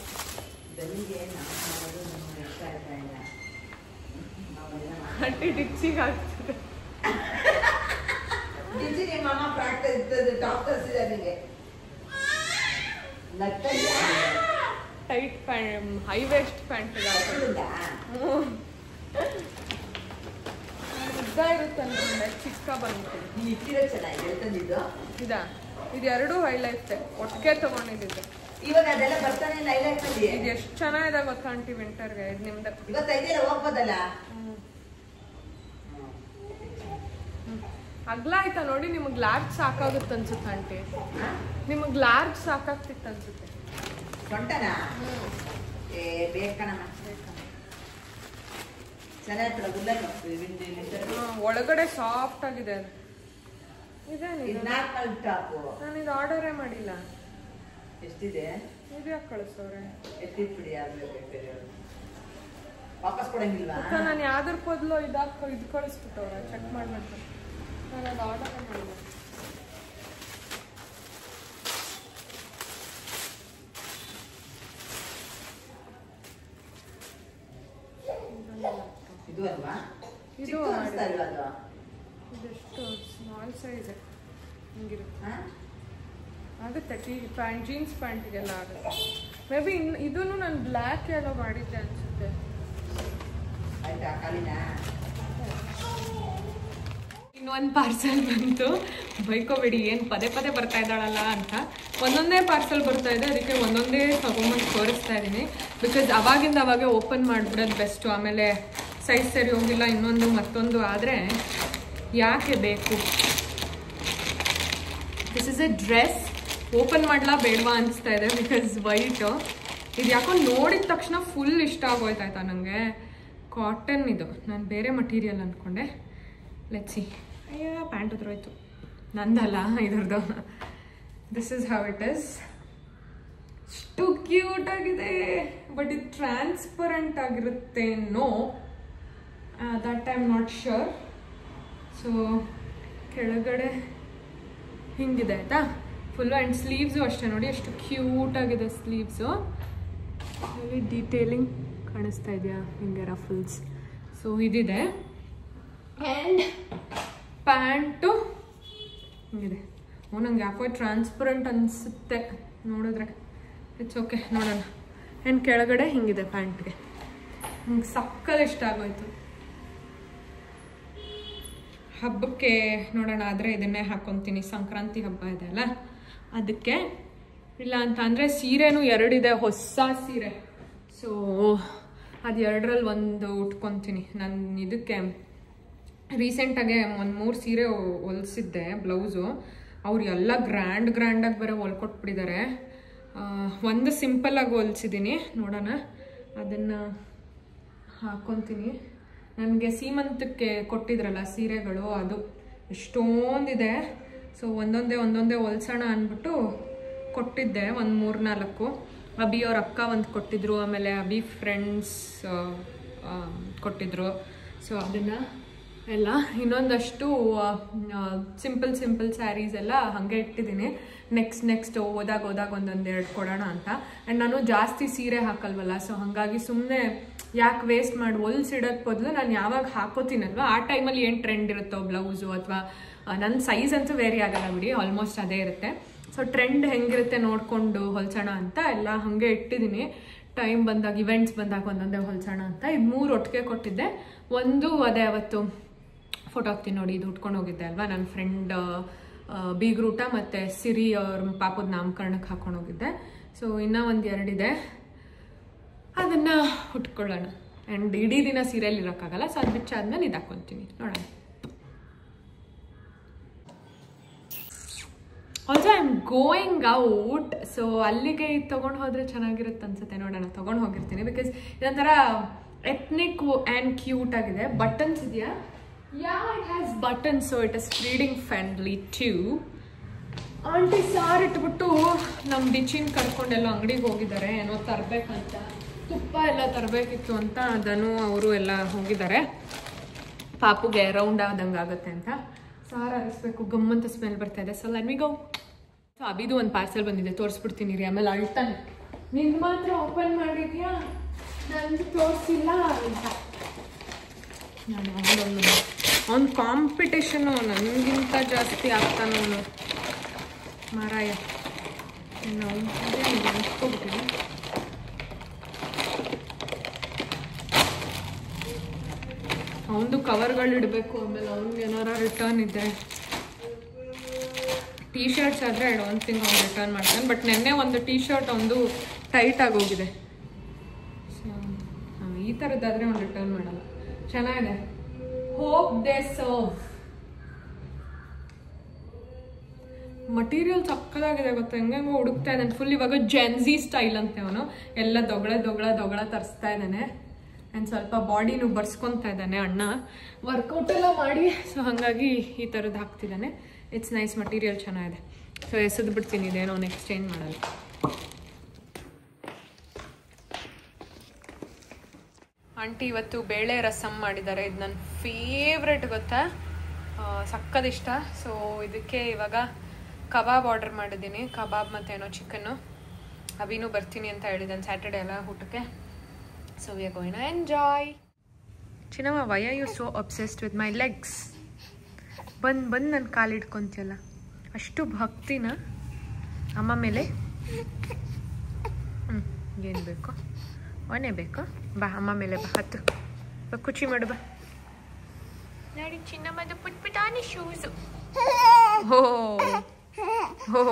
ಬೆಳಿಗ್ಗೆ ನಾವು ಮಾಡೋದು ನಮ್ಗೆ ಇಷ್ಟ ಆಗ್ತಾ ಇಲ್ಲ. ಅಂಟಿ ಡಿಚ್ಚಿಗೆ ಆಗ್ತದೆ. ಡಿಚ್ಚಿ ನಿಮ್ಮ ಅಮ್ಮ ಪ್ರಾಕ್ಟೀಸ್ ಇರ್ತದೆ. ಟಾಪ್ ತರಿಸಿದೆ ನನಗೆ. Tight pant, high waste pant ಉದ್ದ ಇರುತ್ತೆ ಅನ್ಕೊಂಡೆ, ಚಿಕ್ಕ ಬಂತು. ಇಟ್ಟಿರೋ ಚೆನ್ನಾಗಿದೆ ತಂದಿದ್ದು. ಇದು ಎರಡು ಹೈಲೈಟ್ ಒಟ್ಟಿಗೆ ತಗೊಂಡಿದ್ದು. ಇವಾಗ ಅದೆಲ್ಲ ಬರ್ತಾನೆ ಇಲ್ಲ ಹೈಲೈಟ್ ನಲ್ಲಿ. ಇದು ಎಷ್ಟು ಚೆನ್ನಾಗಿದೆ ಗೊತ್ತಾ ಆಂಟಿ ವಿಂಟರ್ಗೆ. ಇದು ನಿಮ್ದು ಇವತ್ತು ಐದಿಲ್ಲ ಹೋಗ್ಬೋದಲ್ಲ. ಅಗ್ಲ ಆಯ್ತಾ ನೋಡಿ. ನಿಮ್ಗೆ ಲಾರ್ಜ್ ಸಾಕಾಗುತ್ತೆ ಅನ್ಸುತ್ತೆ ಆಂಟಿ. ನಿಮ್ಗೆ ಲಾರ್ಜ್ ಸಾಕಾಗ್ತಿತ್ತು ಅನ್ಸುತ್ತೆ. ಸೊಂಟನಾ? ಬೇಕಣಮ್ಮ. ಚೆನ್ನಾಗಿರ್ತದೆ. ಒಳಗಡೆ ಸಾಫ್ಟ್ ಆಗಿದೆ. ನಾನು ಇದು ಆರ್ಡರೇ ಮಾಡಿಲ್ಲ. ಎಷ್ಟಿದೆ? ಇದು ಯಾಕೆ ಕಳಿಸೋರೆ? ಎಷ್ಟಿದ್ ಬಿಡಿ. ವಾಪಸ್ ಕೊಡಂಗಿಲ್ವಾ? ನಾನು ಯಾವ್ದ್ರ ಬದಲು ಇದು ಕಳಿಸ್ಬಿಟ್ಟವ್ರೆ. ಚೆಕ್ ಮಾಡ್ಬೇಕು. ನಾನು ಅದು ಆರ್ಡರೇ ಮಾಡಿಲ್ಲ. ಇದು ಅಲ್ವಾ? ಇದು ಇದೆಷ್ಟು ಸ್ಮಾಲ್ ಸೈಜ್ ಹಿಂಗಿರುತ್ತೆ. ಆಗುತ್ತೆ ಪ್ಯಾಂಟ್, ಜೀನ್ಸ್ ಪ್ಯಾಂಟಿಗೆಲ್ಲ ಆಗುತ್ತೆ. ಮೇ ಬಿ ಇದೂ ನಾನು ಬ್ಲ್ಯಾಕ್ ಎಲ್ಲೋ ಮಾಡಿದ್ದೆ ಅನ್ಸುತ್ತೆ. ಇನ್ನೊಂದು ಪಾರ್ಸಲ್ ಬಂತು. ಬೈಕೋಬೇಡಿ, ಏನು ಪದೇ ಬರ್ತಾ ಇದ್ದಾಳಲ್ಲ ಅಂತ. ಒಂದೊಂದೇ ಪಾರ್ಸಲ್ ಬರ್ತಾ ಇದೆ, ಅದಕ್ಕೆ ಒಂದೊಂದೇ ತಗೊಂಬಂದು ತೋರಿಸ್ತಾ ಇದ್ದೀನಿ. ಬಿಕಾಸ್ ಅವಾಗಿಂದ ಅವಾಗೆ ಓಪನ್ ಮಾಡಿಬಿಡೋದು ಬೆಸ್ಟು. ಆಮೇಲೆ ಸೈಜ್ ಸರಿ ಹೋಗಿಲ್ಲ ಇನ್ನೊಂದು ಮತ್ತೊಂದು ಆದರೆ ಯಾಕೆ ಬೇಕು. This is A dress. Open ಮಾಡಲಾ ಬೇಡವಾ ಅನಿಸ್ತಾ ಇದೆ. ಬಿಕಾಸ್ ವೈಟು ಇದು ಯಾಕೋ ನೋಡಿದ ತಕ್ಷಣ ಫುಲ್ ಇಷ್ಟ ಆಗೋಯ್ತಾಯ್ತಾ ನನಗೆ. ಕಾಟನ್ ಇದು. ನಾನು ಬೇರೆ ಮಟೀರಿಯಲ್ ಅಂದ್ಕೊಂಡೆ. ಲೆಟ್ಸಿ. ಅಯ್ಯ ಪ್ಯಾಂಟ್ ಉದ್ರೋಯ್ತು. ನಂದಲ್ಲ ಇದ್ರದ್ದು. This is how it is. ಎಷ್ಟು ಕ್ಯೂಟ್ ಆಗಿದೆ. ಬಟ್ ಇದು ಟ್ರಾನ್ಸ್ಪರೆಂಟ್ ಆಗಿರುತ್ತೇನೋ, that I am not sure. So ಕೆಳಗಡೆ ಹಿಂಗಿದೆ ಆಯಿತಾ ಫುಲ್ಲು. ಆ್ಯಂಡ್ ಸ್ಲೀವ್ಸು ಅಷ್ಟೇ ನೋಡಿ ಎಷ್ಟು ಕ್ಯೂಟಾಗಿದೆ ಸ್ಲೀವ್ಸು. ಅಲ್ಲಿ ಡೀಟೇಲಿಂಗ್ ಕಾಣಿಸ್ತಾ ಇದೆಯಾ? ಹಿಂಗೆ ರಫಲ್ಸ್. ಸೊ ಇದಿದೆ. ಆ್ಯಂಡ್ ಪ್ಯಾಂಟು ಹಿಂಗಿದೆ. ನಂಗೆ ಯಾಕೋ ಟ್ರಾನ್ಸ್ಪರೆಂಟ್ ಅನಿಸುತ್ತೆ ನೋಡಿದ್ರೆ. ಇಟ್ಸ್ ಓಕೆ, ನೋಡೋಣ. ಆ್ಯಂಡ್ ಕೆಳಗಡೆ ಹಿಂಗಿದೆ ಪ್ಯಾಂಟ್ಗೆ. ಹಿಂಗೆ ಸಕ್ಕಲ್ ಇಷ್ಟ ಆಗೋಯ್ತು. ಹಬ್ಬಕ್ಕೆ ನೋಡೋಣ ಆದರೆ ಇದನ್ನೇ ಹಾಕ್ಕೊತೀನಿ. ಸಂಕ್ರಾಂತಿ ಹಬ್ಬ ಇದೆ ಅಲ್ಲ ಅದಕ್ಕೆ. ಇಲ್ಲ ಅಂತ ಅಂದರೆ ಸೀರೆನೂ ಎರಡಿದೆ, ಹೊಸ ಸೀರೆ. ಸೊ ಅದು ಎರಡರಲ್ಲಿ ಒಂದು ಉಟ್ಕೊತೀನಿ. ನಾನು ಇದಕ್ಕೆ ರೀಸೆಂಟಾಗೆ ಒಂದು 3 ಸೀರೆ ಹೊಲಿಸಿದ್ದೆ ಬ್ಲೌಸು. ಅವ್ರು ಎಲ್ಲ ಗ್ರ್ಯಾಂಡಾಗಿ ಬೇರೆ ಹೊಲ್ಕೊಟ್ಬಿಟ್ಟಿದ್ದಾರೆ. ಒಂದು ಸಿಂಪಲ್ಲಾಗಿ ಹೊಲಿಸಿದ್ದೀನಿ. ನೋಡೋಣ, ಅದನ್ನು ಹಾಕ್ಕೊತೀನಿ. ನನಗೆ ಸೀಮಂತಕ್ಕೆ ಕೊಟ್ಟಿದ್ರಲ್ಲ ಸೀರೆಗಳು, ಅದು ಎಷ್ಟೊಂದಿದೆ. ಸೊ ಒಂದೊಂದೇ ಹೊಲ್ಸೋಣ ಅಂದ್ಬಿಟ್ಟು ಕೊಟ್ಟಿದ್ದೆ, ಒಂದು 3-4. ಅಭಿ ಅವ್ರ ಅಕ್ಕ ಒಂದು ಕೊಟ್ಟಿದ್ರು, ಆಮೇಲೆ ಅಭಿ ಫ್ರೆಂಡ್ಸ್ ಕೊಟ್ಟಿದ್ರು. ಸೊ ಅದನ್ನು ಎಲ್ಲ ಇನ್ನೊಂದಷ್ಟು ಸಿಂಪಲ್ ಸ್ಯಾರೀಸ್ ಎಲ್ಲ ಹಾಗೆ ಇಟ್ಟಿದ್ದೀನಿ. ನೆಕ್ಸ್ಟ್ ಹೋದಾಗ ಒಂದೊಂದೆರಡು ಕೊಡೋಣ ಅಂತ. ಆ್ಯಂಡ್ ನಾನು ಜಾಸ್ತಿ ಸೀರೆ ಹಾಕಲ್ವಲ್ಲ, ಸೊ ಹಾಗಾಗಿ ಸುಮ್ಮನೆ ಯಾಕೆ ವೇಸ್ಟ್ ಮಾಡಿ ಹೊಲ್ಸಿಡೋದ್ ಬದಲು ನಾನು ಯಾವಾಗ ಹಾಕೋತೀನಲ್ವ ಆ ಟೈಮಲ್ಲಿ ಏನು ಟ್ರೆಂಡ್ ಇರುತ್ತೋ ಬ್ಲೌಸು ಅಥವಾ ನನ್ನ ಸೈಜ್ ಅಂತೂ ವೇರಿ ಆಗಲ್ಲ ಬಿಡಿ, ಆಲ್ಮೋಸ್ಟ್ ಅದೇ ಇರುತ್ತೆ. ಸೊ ಟ್ರೆಂಡ್ ಹೆಂಗಿರುತ್ತೆ ನೋಡಿಕೊಂಡು ಹೊಲ್ಸೋಣ ಅಂತ ಎಲ್ಲ ಹಾಗೆ ಇಟ್ಟಿದ್ದೀನಿ. ಟೈಮ್ ಬಂದಾಗ, ಇವೆಂಟ್ಸ್ ಬಂದಾಗ ಒಂದೊಂದೇ ಹೊಲ್ಸೋಣ ಅಂತ. ಇದು 3 ಒಟ್ಟಿಗೆ ಕೊಟ್ಟಿದ್ದೆ. ಒಂದು ಅದೇ ಅವತ್ತು ಫೋಟೋ ಹಾಕ್ತೀನಿ ನೋಡಿ, ಇದು ಉಟ್ಕೊಂಡು ಹೋಗಿದ್ದೆ ಅಲ್ವಾ ನನ್ನ ಫ್ರೆಂಡ್ ಬೀಗ್ರೂಟ ಮತ್ತು ಸಿರಿ ಅವ್ರ ಪಾಪದ ನಾಮಕರಣಕ್ಕೆ ಹಾಕೊಂಡು ಹೋಗಿದ್ದೆ. ಸೊ ಇನ್ನೂ ಒಂದು 2 ಇದೆ, ಅದನ್ನು ಉಟ್ಕೊಳ್ಳೋಣ. ಆ್ಯಂಡ್ ಇಡೀ ದಿನ ಸೀರೆಯಲ್ಲಿ ಇರೋಕ್ಕಾಗಲ್ಲ, ಸೊ ಅದು ಬಿಚ್ಚಾದ್ಮೇಲೆ ಇದು ಹಾಕ್ಕೊತೀನಿ ನೋಡೋಣ. Also I am going out, so ಅಲ್ಲಿಗೆ ಇದು ತೊಗೊಂಡು ಹೋದರೆ ಚೆನ್ನಾಗಿರುತ್ತೆ ಅನ್ಸುತ್ತೆ. ನೋಡೋಣ, ತೊಗೊಂಡು ಹೋಗಿರ್ತೀನಿ. ಬಿಕಾಸ್ ಇದೊಂಥರ ಎಥ್ನಿಕ್ ಆ್ಯಂಡ್ ಕ್ಯೂಟ್ ಆಗಿದೆ. ಬಟನ್ಸ್ ಇದೆಯಾ? It has buttons, so it is reading friendly too. Aunty ಸಾರು ಇಟ್ಬಿಟ್ಟು ನಮ್ಮ ಡಿಚಿನ್ ಕರ್ಕೊಂಡೆಲ್ಲ ಅಂಗಡಿಗೆ ಹೋಗಿದ್ದಾರೆ, ಏನೋ ತರಬೇಕಂತ, ತುಪ್ಪ ಎಲ್ಲ ತರಬೇಕಿತ್ತು ಅಂತ. ಅದನ್ನು ಅವರು ಎಲ್ಲ ಹೋಗಿದ್ದಾರೆ, ಪಾಪುಗೆ ರೌಂಡ್ ಆದಂಗೆ ಆಗುತ್ತೆ ಅಂತ. ಸಾರು ಅರಿಸ್ಬೇಕು, ಗಮ್ಮಂತ ಸ್ಮೆಲ್ ಬರ್ತಾ ಇದೆ. ಸೊ ಲೆಟ್ ಮಿ ಗೋ. ಸೊ ಅಭಿದು ಒಂದು ಪಾರ್ಸೆಲ್ ಬಂದಿದೆ, ತೋರಿಸ್ಬಿಡ್ತೀನಿ ರೀ. ಆಮೇಲೆ ಅಳ್ತಾನೆ, ನಿಂದು ಮಾತ್ರ ಓಪನ್ ಮಾಡಿದ್ಯಾ, ನಂದು ತೋರಿಸಿಲ್ಲ ಅಂತ. ಅವ್ನು ಕಾಂಪಿಟೇಷನು ನನಗಿಂತ ಜಾಸ್ತಿ ಆಗ್ತಾನೆ ಅವನು ಮಾರಾಯ. ನಾವು ಅನ್ಸ್ಕೊಬಿಟ್ಟಿವಿ. ಅವನದು ಕವರ್ಗಳು ಇಡಬೇಕು, ಆಮೇಲೆ ಅವ್ನಿಗೆ ಏನಾರ ರಿಟರ್ನ್ ಇದೆ. ಟೀ ಶರ್ಟ್ಸ್ ಆದರೆ ಐ ಡೋಂಟ್ ಥಿಂಕ್ ಅವ್ನು ರಿಟರ್ನ್ ಮಾಡ್ತಾನೆ. ಬಟ್ ನೆನ್ನೆ ಒಂದು ಟೀ ಶರ್ಟ್ ಒಂದು ಟೈಟ್ ಆಗೋಗಿದೆ. ಸೊ ಈ ಥರದ್ದಾದರೆ ಅವ್ನು ರಿಟರ್ನ್ ಮಾಡಲ್ಲ. ಚೆನ್ನಾಗಿದೆ. Hope they serve. ಮಟೀರಿಯಲ್ ಸಕ್ಕದಾಗಿದೆ ಗೊತ್ತಾ, ಹೆಂಗೋ ಹುಡುಕ್ತಾ ಇದ್ದಾನೆ ಫುಲ್. ಇವಾಗ ಜೆನ್ಜಿ ಸ್ಟೈಲ್ ಅಂತೆ ಅವನು, ಎಲ್ಲ ದೊಗಳ ತರಿಸ್ತಾ ಇದ್ದಾನೆ. ಆ್ಯಂಡ್ ಸ್ವಲ್ಪ ಬಾಡಿನೂ ಬರ್ಸ್ಕೊತಾ ಇದ್ದಾನೆ ಅಣ್ಣ, ವರ್ಕೌಟ್ ಎಲ್ಲ ಮಾಡಿ. ಸೊ ಹಾಗಾಗಿ ಈ ಥರದ್ದು ಹಾಕ್ತಿದ್ದಾನೆ. ಇಟ್ಸ್ ನೈಸ್, ಮಟೀರಿಯಲ್ ಚೆನ್ನಾಗಿದೆ. ಸೊ ಎಸೆದು ಬಿಡ್ತೀನಿ, ಇದೇನೋ ನೆಕ್ಸ್ಟ್ ಚೇಂಜ್ ಮಾಡಲ್ಲ. ಆಂಟಿ ಇವತ್ತು ಬೇಳೆ ರಸಮ್ ಮಾಡಿದ್ದಾರೆ. ಇದು ನನ್ನ ಫೇವ್ರೆಟ್ ಗೊತ್ತಾ, ಸಕ್ಕದಿಷ್ಟ. ಸೊ ಇದಕ್ಕೆ ಇವಾಗ ಕಬಾಬ್ ಆರ್ಡರ್ ಮಾಡಿದ್ದೀನಿ, ಕಬಾಬ್ ಮತ್ತೇನೋ ಚಿಕನ್ನು. ಅಭಿನೂ ಬರ್ತೀನಿ ಅಂತ ಹೇಳಿದ್ದಾನೆ ಸ್ಯಾಟರ್ಡೆ ಎಲ್ಲ ಊಟಕ್ಕೆ. So we are going to enjoy. Chinama, why are you so obsessed with my legs? ಬಂದು ನನ್ನ ಕಾಲು ಹಿಡ್ಕೊಂತಿಯಲ್ಲ, ಅಷ್ಟು ಭಕ್ತಿನ ಅಮ್ಮ ಮೇಲೆ? ಏನು ಬೇಕು? ಒನೆ ಬೇಕು? ಬಾ ಅಮ್ಮ ಮೇಲೆ ಬಾ, ಹತ್ತು ಬಾ, ಖುಷಿ ಮಾಡು ಬಾ. ನೋಡಿ ಚಿನ್ನಮ್ಮದು ಪುಟ್ಪುಟಾನಿ ಶೂಸು. ಹೋ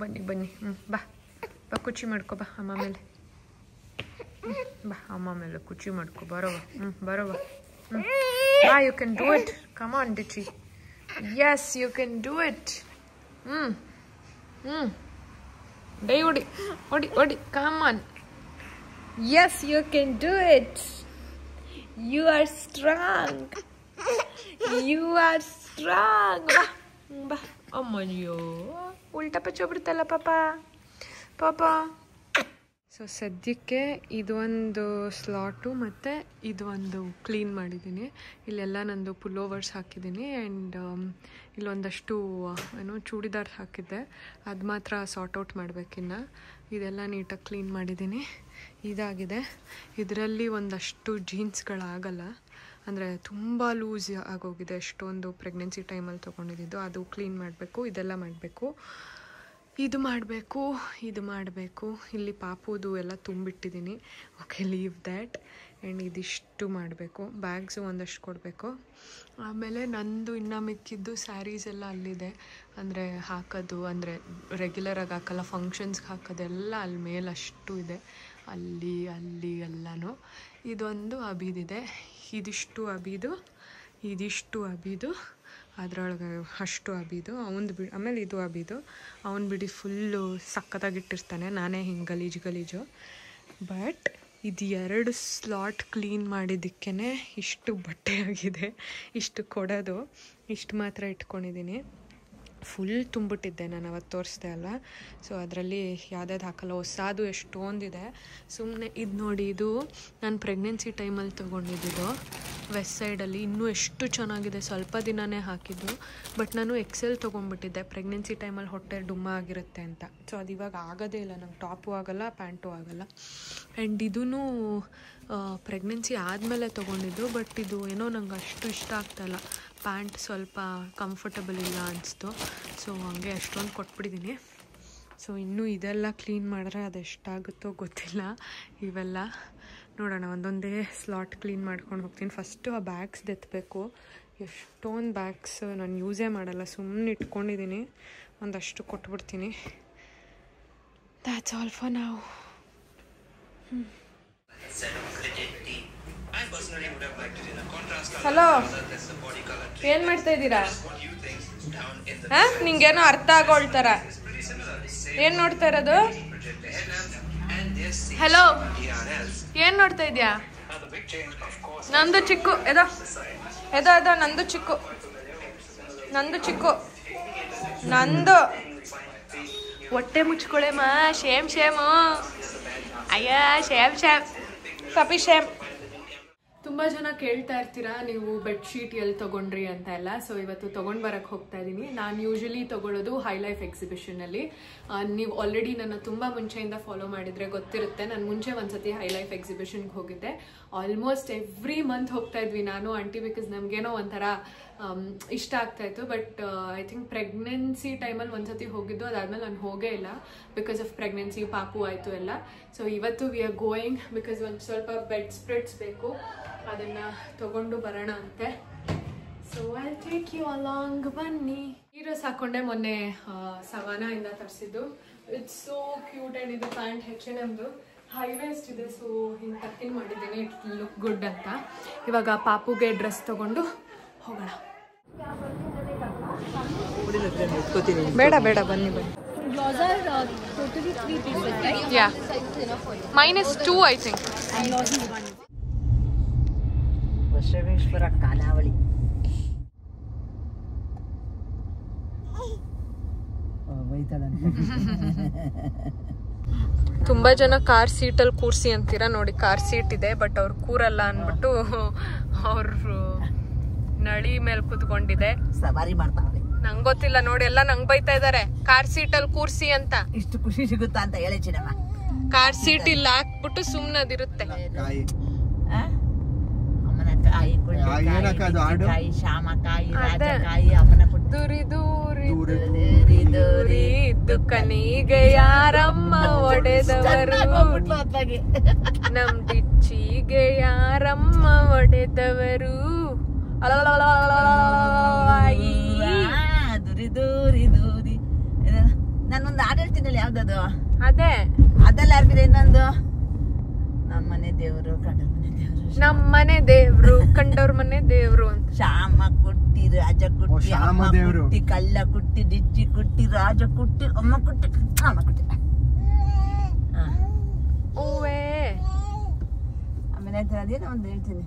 ಬನ್ನಿ ಬಾ ಖುಷಿ ಮಾಡ್ಕೊ ಬಾ ಅಮ್ಮ ಮೇಲೆ. ಬಾ ಅಮ್ಮ ಮೇಲೆ ಖುಷಿ ಮಾಡ್ಕೊ, ಬರೋವ ಬರೋವ. ಬಾ, you can do it. Come on ಡಿಚಿ. Yes, you can do it. ಡೈ ಹೊಡಿ come on. Yes, you can do it. You are strong. ಬಾ ಅಮ್ಮಯ್ಯೋ, ಉಲ್ಟಾ ಪಚ್ಚೋಗ್ಬಿಡ್ತಲ್ಲ ಪಾಪ. ಸೊ ಸದ್ಯಕ್ಕೆ ಇದೊಂದು ಸ್ಲಾಟು ಮತ್ತು ಇದೊಂದು ಕ್ಲೀನ್ ಮಾಡಿದ್ದೀನಿ. ಇಲ್ಲೆಲ್ಲ ನಂದು ಪುಲ್ಲೋವರ್ಸ್ ಹಾಕಿದ್ದೀನಿ. ಆ್ಯಂಡ್ ಇಲ್ಲೊಂದಷ್ಟು ಏನೋ ಚೂಡಿದಾರ್ ಹಾಕಿದ್ದೆ, ಅದು ಮಾತ್ರ ಸಾರ್ಟ್ ಔಟ್ ಮಾಡಬೇಕಿನ್ನು. ಇದೆಲ್ಲ ನೀಟಾಗಿ ಕ್ಲೀನ್ ಮಾಡಿದ್ದೀನಿ. ಇದಾಗಿದೆ. ಇದರಲ್ಲಿ ಒಂದಷ್ಟು ಜೀನ್ಸ್ಗಳಾಗಲ್ಲ, ಅಂದರೆ ತುಂಬ ಲೂಸ್ ಆಗೋಗಿದೆ. ಎಷ್ಟೊಂದು ಪ್ರೆಗ್ನೆನ್ಸಿ ಟೈಮಲ್ಲಿ ತೊಗೊಂಡಿದ್ದು, ಅದು ಕ್ಲೀನ್ ಮಾಡಬೇಕು. ಇದೆಲ್ಲ ಮಾಡಬೇಕು, ಇದು ಮಾಡಬೇಕು. ಇಲ್ಲಿ ಪಾಪುದು ಎಲ್ಲ ತುಂಬಿಟ್ಟಿದ್ದೀನಿ. Okay, leave that. ಆ್ಯಂಡ್ ಇದಿಷ್ಟು ಮಾಡಬೇಕು. ಬ್ಯಾಗ್ಸು ಒಂದಷ್ಟು ಕೊಡಬೇಕು. ಆಮೇಲೆ ನಂದು ಇನ್ನು ಮಿಕ್ಕಿದ್ದು ಸ್ಯಾರೀಸ್ ಎಲ್ಲ ಅಲ್ಲಿದೆ, ಅಂದರೆ ಹಾಕೋದು, ಅಂದರೆ ರೆಗ್ಯುಲರಾಗಿ ಹಾಕಲ್ಲ, ಫಂಕ್ಷನ್ಸ್ಗೆ ಹಾಕೋದೆಲ್ಲ ಅಲ್ಲಿ ಮೇಲೆ ಅಷ್ಟು ಇದೆ, ಅಲ್ಲಿ ಎಲ್ಲನೂ. ಇದೊಂದು ಅಬಿದಿದೆ, ಇದಿಷ್ಟು ಅಬಿದು, ಅದರೊಳಗೆ ಅಷ್ಟು ಅಬಿದು ಅವನದು ಬಿಡಿ. ಆಮೇಲೆ ಇದು ಅಬಿದು, ಅವನು ಬಿಡಿ ಫುಲ್ಲು ಸಕ್ಕತ್ತಾಗಿಟ್ಟಿರ್ತಾನೆ. ನಾನೇ ಹಿಂಗೆ ಗಲೀಜು. ಬಟ್ ಇದು 2 ಸ್ಲಾಟ್ ಕ್ಲೀನ್ ಮಾಡಿದ್ದಕ್ಕೇ ಇಷ್ಟು ಬಟ್ಟೆ ಆಗಿದೆ. ಇಷ್ಟು ಕೊಡೋದು ಇಷ್ಟು ಮಾತ್ರ ಇಟ್ಕೊಂಡಿದ್ದೀನಿ. ಫುಲ್ ತುಂಬಿಟ್ಟಿದ್ದೆ ನಾನು ಅವತ್ತು ತೋರಿಸ್ದೆ ಅಲ್ಲ. ಸೊ ಅದರಲ್ಲಿ ಯಾವುದಾದ್ರು ಹಾಕಲ್ಲ, ಹೊಸದು ಎಷ್ಟೊಂದಿದೆ. ಸುಮ್ಮನೆ ಇದು ನೋಡಿ, ಇದು ನಾನು ಪ್ರೆಗ್ನೆನ್ಸಿ ಟೈಮಲ್ಲಿ ತೊಗೊಂಡಿದ್ದು ವೆಸ್ಟ್ ಸೈಡಲ್ಲಿ. ಇನ್ನೂ ಎಷ್ಟು ಚೆನ್ನಾಗಿದೆ, ಸ್ವಲ್ಪ ದಿನವೇ ಹಾಕಿದ್ದು. ಬಟ್ ನಾನು ಎಕ್ಸೆಲ್ ತೊಗೊಂಡ್ಬಿಟ್ಟಿದ್ದೆ, ಪ್ರೆಗ್ನೆನ್ಸಿ ಟೈಮಲ್ಲಿ ಹೊಟ್ಟೆ ಡುಮ್ಮ ಆಗಿರುತ್ತೆ ಅಂತ. ಸೊ ಅದು ಇವಾಗ ಆಗೋದೇ ಇಲ್ಲ, ನಂಗೆ ಟಾಪು ಆಗೋಲ್ಲ ಪ್ಯಾಂಟು ಆಗೋಲ್ಲ. ಆ್ಯಂಡ್ ಇದೂ ಪ್ರೆಗ್ನೆನ್ಸಿ ಆದಮೇಲೆ ತೊಗೊಂಡಿದ್ದು. ಬಟ್ ಇದು ಏನೋ ನಂಗೆ ಅಷ್ಟು ಇಷ್ಟ ಆಗ್ತಾಯಿಲ್ಲ, ಪ್ಯಾಂಟ್ ಸ್ವಲ್ಪ ಕಂಫರ್ಟಬಲ್ ಇಲ್ಲ ಅನಿಸ್ತು. ಸೊ ಹಂಗೆ ಅಷ್ಟೊಂದು ಕೊಟ್ಬಿಟ್ಟಿದ್ದೀನಿ. ಸೊ ಇನ್ನೂ ಇದೆಲ್ಲ ಕ್ಲೀನ್ ಮಾಡಿದ್ರೆ ಅದೆಷ್ಟಾಗುತ್ತೋ ಗೊತ್ತಿಲ್ಲ. ಇವೆಲ್ಲ ನೋಡೋಣ, ಒಂದೊಂದೇ ಸ್ಲಾಟ್ ಕ್ಲೀನ್ ಮಾಡ್ಕೊಂಡು ಹೋಗ್ತೀನಿ. ಫಸ್ಟು ಆ ಬ್ಯಾಗ್ಸ್ ಎತ್ತಬೇಕು. ಎಷ್ಟೊಂದು ಬ್ಯಾಗ್ಸ್ ನಾನು ಯೂಸೇ ಮಾಡಲ್ಲ, ಸುಮ್ಮನೆ ಇಟ್ಕೊಂಡಿದ್ದೀನಿ. ಒಂದಷ್ಟು ಕೊಟ್ಬಿಡ್ತೀನಿ. That's all for now. Hello, ಏನು ಮಾಡ್ತಾ ಇದ್ದೀರಾ? ನಿಂಗೇನೋ ಅರ್ಥ ಆಗೋಳ್ತಾರ. ಏನು ನೋಡ್ತಾ ಇರೋದು? ಹಲೋ, ಏನು ನೋಡ್ತಾ ಇದೀಯಾ? ನಂದು ಚಿಕ್ಕು ಎದೋ ಎದೋ ಎದೋ ನಂದು ಚಿಕ್ಕು ನಂದು ಹೊಟ್ಟೆ ಮುಚ್ಕೊಳ್ಳೇಮ್ಮ. ಶೇಮು ಅಯ್ಯ, ಶೇಮ್ ಪಪಿ ಶೇಮ್. ತುಂಬ ಜನ ಕೇಳ್ತಾ ಇರ್ತೀರಾ ನೀವು ಬೆಡ್ಶೀಟ್ ಎಲ್ಲಿ ತೊಗೊಂಡ್ರಿ ಅಂತ ಎಲ್ಲ. ಸೊ ಇವತ್ತು ತೊಗೊಂಡು ಬರೋಕ್ಕೆ ಹೋಗ್ತಾ ಇದ್ದೀನಿ. ನಾನು ಯೂಶಲಿ ತೊಗೊಳ್ಳೋದು ಹೈ ಲೈಫ್ ಎಕ್ಸಿಬಿಷನಲ್ಲಿ. ನೀವು ಆಲ್ರೆಡಿ ನನ್ನ ತುಂಬ ಮುಂಚೆಯಿಂದ ಫಾಲೋ ಮಾಡಿದರೆ ಗೊತ್ತಿರುತ್ತೆ. ನಾನು ಮುಂಚೆ ಒಂದ್ಸತಿ ಹೈ ಲೈಫ್ ಎಕ್ಸಿಬಿಷನ್ಗೆ ಹೋಗಿದ್ದೆ. ಆಲ್ಮೋಸ್ಟ್ ಎವ್ರಿ ಮಂತ್ ಹೋಗ್ತಾ ಇದ್ವಿ ನಾನು ಆಂಟಿ, ಬಿಕಾಸ್ ನಮಗೇನೋ ಒಂಥರ ಇಷ್ಟ ಆಗ್ತಾಯಿತ್ತು. ಬಟ್ ಐ ಥಿಂಕ್ ಪ್ರೆಗ್ನೆನ್ಸಿ ಟೈಮಲ್ಲಿ ಒಂದ್ಸತಿ ಹೋಗಿದ್ದು, ಅದಾದಮೇಲೆ ನಾನು ಹೋಗೇ ಇಲ್ಲ ಬಿಕಾಸ್ ಆಫ್ ಪ್ರೆಗ್ನೆನ್ಸಿ, ಪಾಪು ಆಯಿತು ಎಲ್ಲ. ಸೊ ಇವತ್ತು ವಿ ಆರ್ ಗೋಯಿಂಗ್ ಬಿಕಾಸ್ ಒಂದು ಸ್ವಲ್ಪ ಬೆಡ್ ಸ್ಪ್ರೆಡ್ಸ್ ಬೇಕು, ಅದನ್ನು ತಗೊಂಡು ಬರೋಣ ಅಂತೆ. So I take you along. ಬನ್ನಿ. ಈ ಡ್ರೆಸ್ ಹಾಕೊಂಡೆ ಮೊನ್ನೆ ಸವಾನಾಯಿಂದ ತರಿಸಿದ್ದು. It's so cute. ಆ್ಯಂಡ್ ಇದು ಪ್ಯಾಂಟ್ H&Mದು ಹೈ ವೇಸ್ಟ್ ಇದೆ. ಸೊ ಹಿಂಗೆ ಟಕ್ಕಿಂಗ್ ಮಾಡಿದ್ದೀನಿ, ಇಟ್ ಲುಕ್ ಗುಡ್ ಅಂತ. ಇವಾಗ ಪಾಪುಗೆ ಡ್ರೆಸ್ ತಗೊಂಡು ಹೋಗೋಣ. ಬೇಡ ಬೇಡ, ಬನ್ನಿ ಬನ್ನಿ. ಯಾ -2 ಐ ಥಿಂಕ್. ಬಸವೇಶ್ವರ ಖಾನಾವಳಿ. ತುಂಬಾ ಜನ ಕಾರ್ ಸೀಟಲ್ಲಿ ಕೂರ್ಸಿ ಅಂತೀರಾ. ನೋಡಿ, ಕಾರ್ ಸೀಟ್ ಇದೆ, ಬಟ್ ಅವ್ರು ಕೂರಲ್ಲ ಅಂದ್ಬಿಟ್ಟು ಅವ್ರು ನಳಿ ಮೇಲೆ ಕೂತ್ಕೊಂಡಿದೆ, ಸವಾರಿ ಮಾಡ್ತಾವ್ರೆ. ನಂಗೆ ಗೊತ್ತಿಲ್ಲ ನೋಡಿ, ಎಲ್ಲ ನಂಗೆ ಬೈತಾ ಇದಾರೆ ಕಾರ್ ಸೀಟಲ್ಲಿ ಕೂರ್ಸಿ ಅಂತ. ಇಷ್ಟು ಖುಷಿ ಸಿಗುತ್ತಾ ಅಂತ ಹೇಳಿ ಚಿನ್ನಮ್ಮ. ಕಾರ್ ಸೀಟ್ ಇಲ್ಲ ಹಾಕ್ಬಿಟ್ಟು ಸುಮ್ಮನದಿರುತ್ತೆ. ಅಮ್ಮನ ಕಾಯಿ, ಕಾಯಿ, ಶಾಮಕಾಯಿ, ರಾಜಕಾಯಿ, ಅಮ್ಮನ ದೂರಿ ದೂರಿ ದೂರಿ ದೂರಿ ದುಃಖನಿಗೆ ಯಾರಮ್ಮ ಒಡೆದವರು, ನಮ್ ಡಿಚ್ಚಿಗೆ ಯಾರಮ್ಮ ಒಡೆದವರು. ದೂರಿ ದೂರಿ ದೂರಿ. ನಾನೊಂದು ಹಾಡು ಹೇಳ್ತೀನಲ್ಲ, ಯಾವ್ದದು? ಅದೇ ಅದೆಲ್ಲ ಯಾರ್ದಿದೆ ಇನ್ನೊಂದು? ನಮ್ಮನೆ ದೇವರು ಕಂಡವ್ರ ಮನೆ ದೇವರು, ನಮ್ಮನೆ ದೇವ್ರು ಕಂಡವ್ರ ಮನೆ ದೇವ್ರು ಅಂತ. ಶ್ಯಾಮ ಕುಟ್ಟಿ, ರಾಜ ಕುಟ್ಟಿ, ಅಮ್ಮ ಕುಟ್ಟಿ, ಕಳ್ಳ ಕುಟ್ಟಿ, ಡಿಚ್ಚಿ ಕುಟ್ಟಿ, ರಾಜ ಕುಟ್ಟಿ, ಅಮ್ಮ ಕುಟ್ಟಿ, ಅಮ್ಮ ಕುಟ್ಟಿ. ಓವೇ ಆಮೇಲೆ ಅದೇನೋ ಒಂದು ಹೇಳ್ತೀನಿ.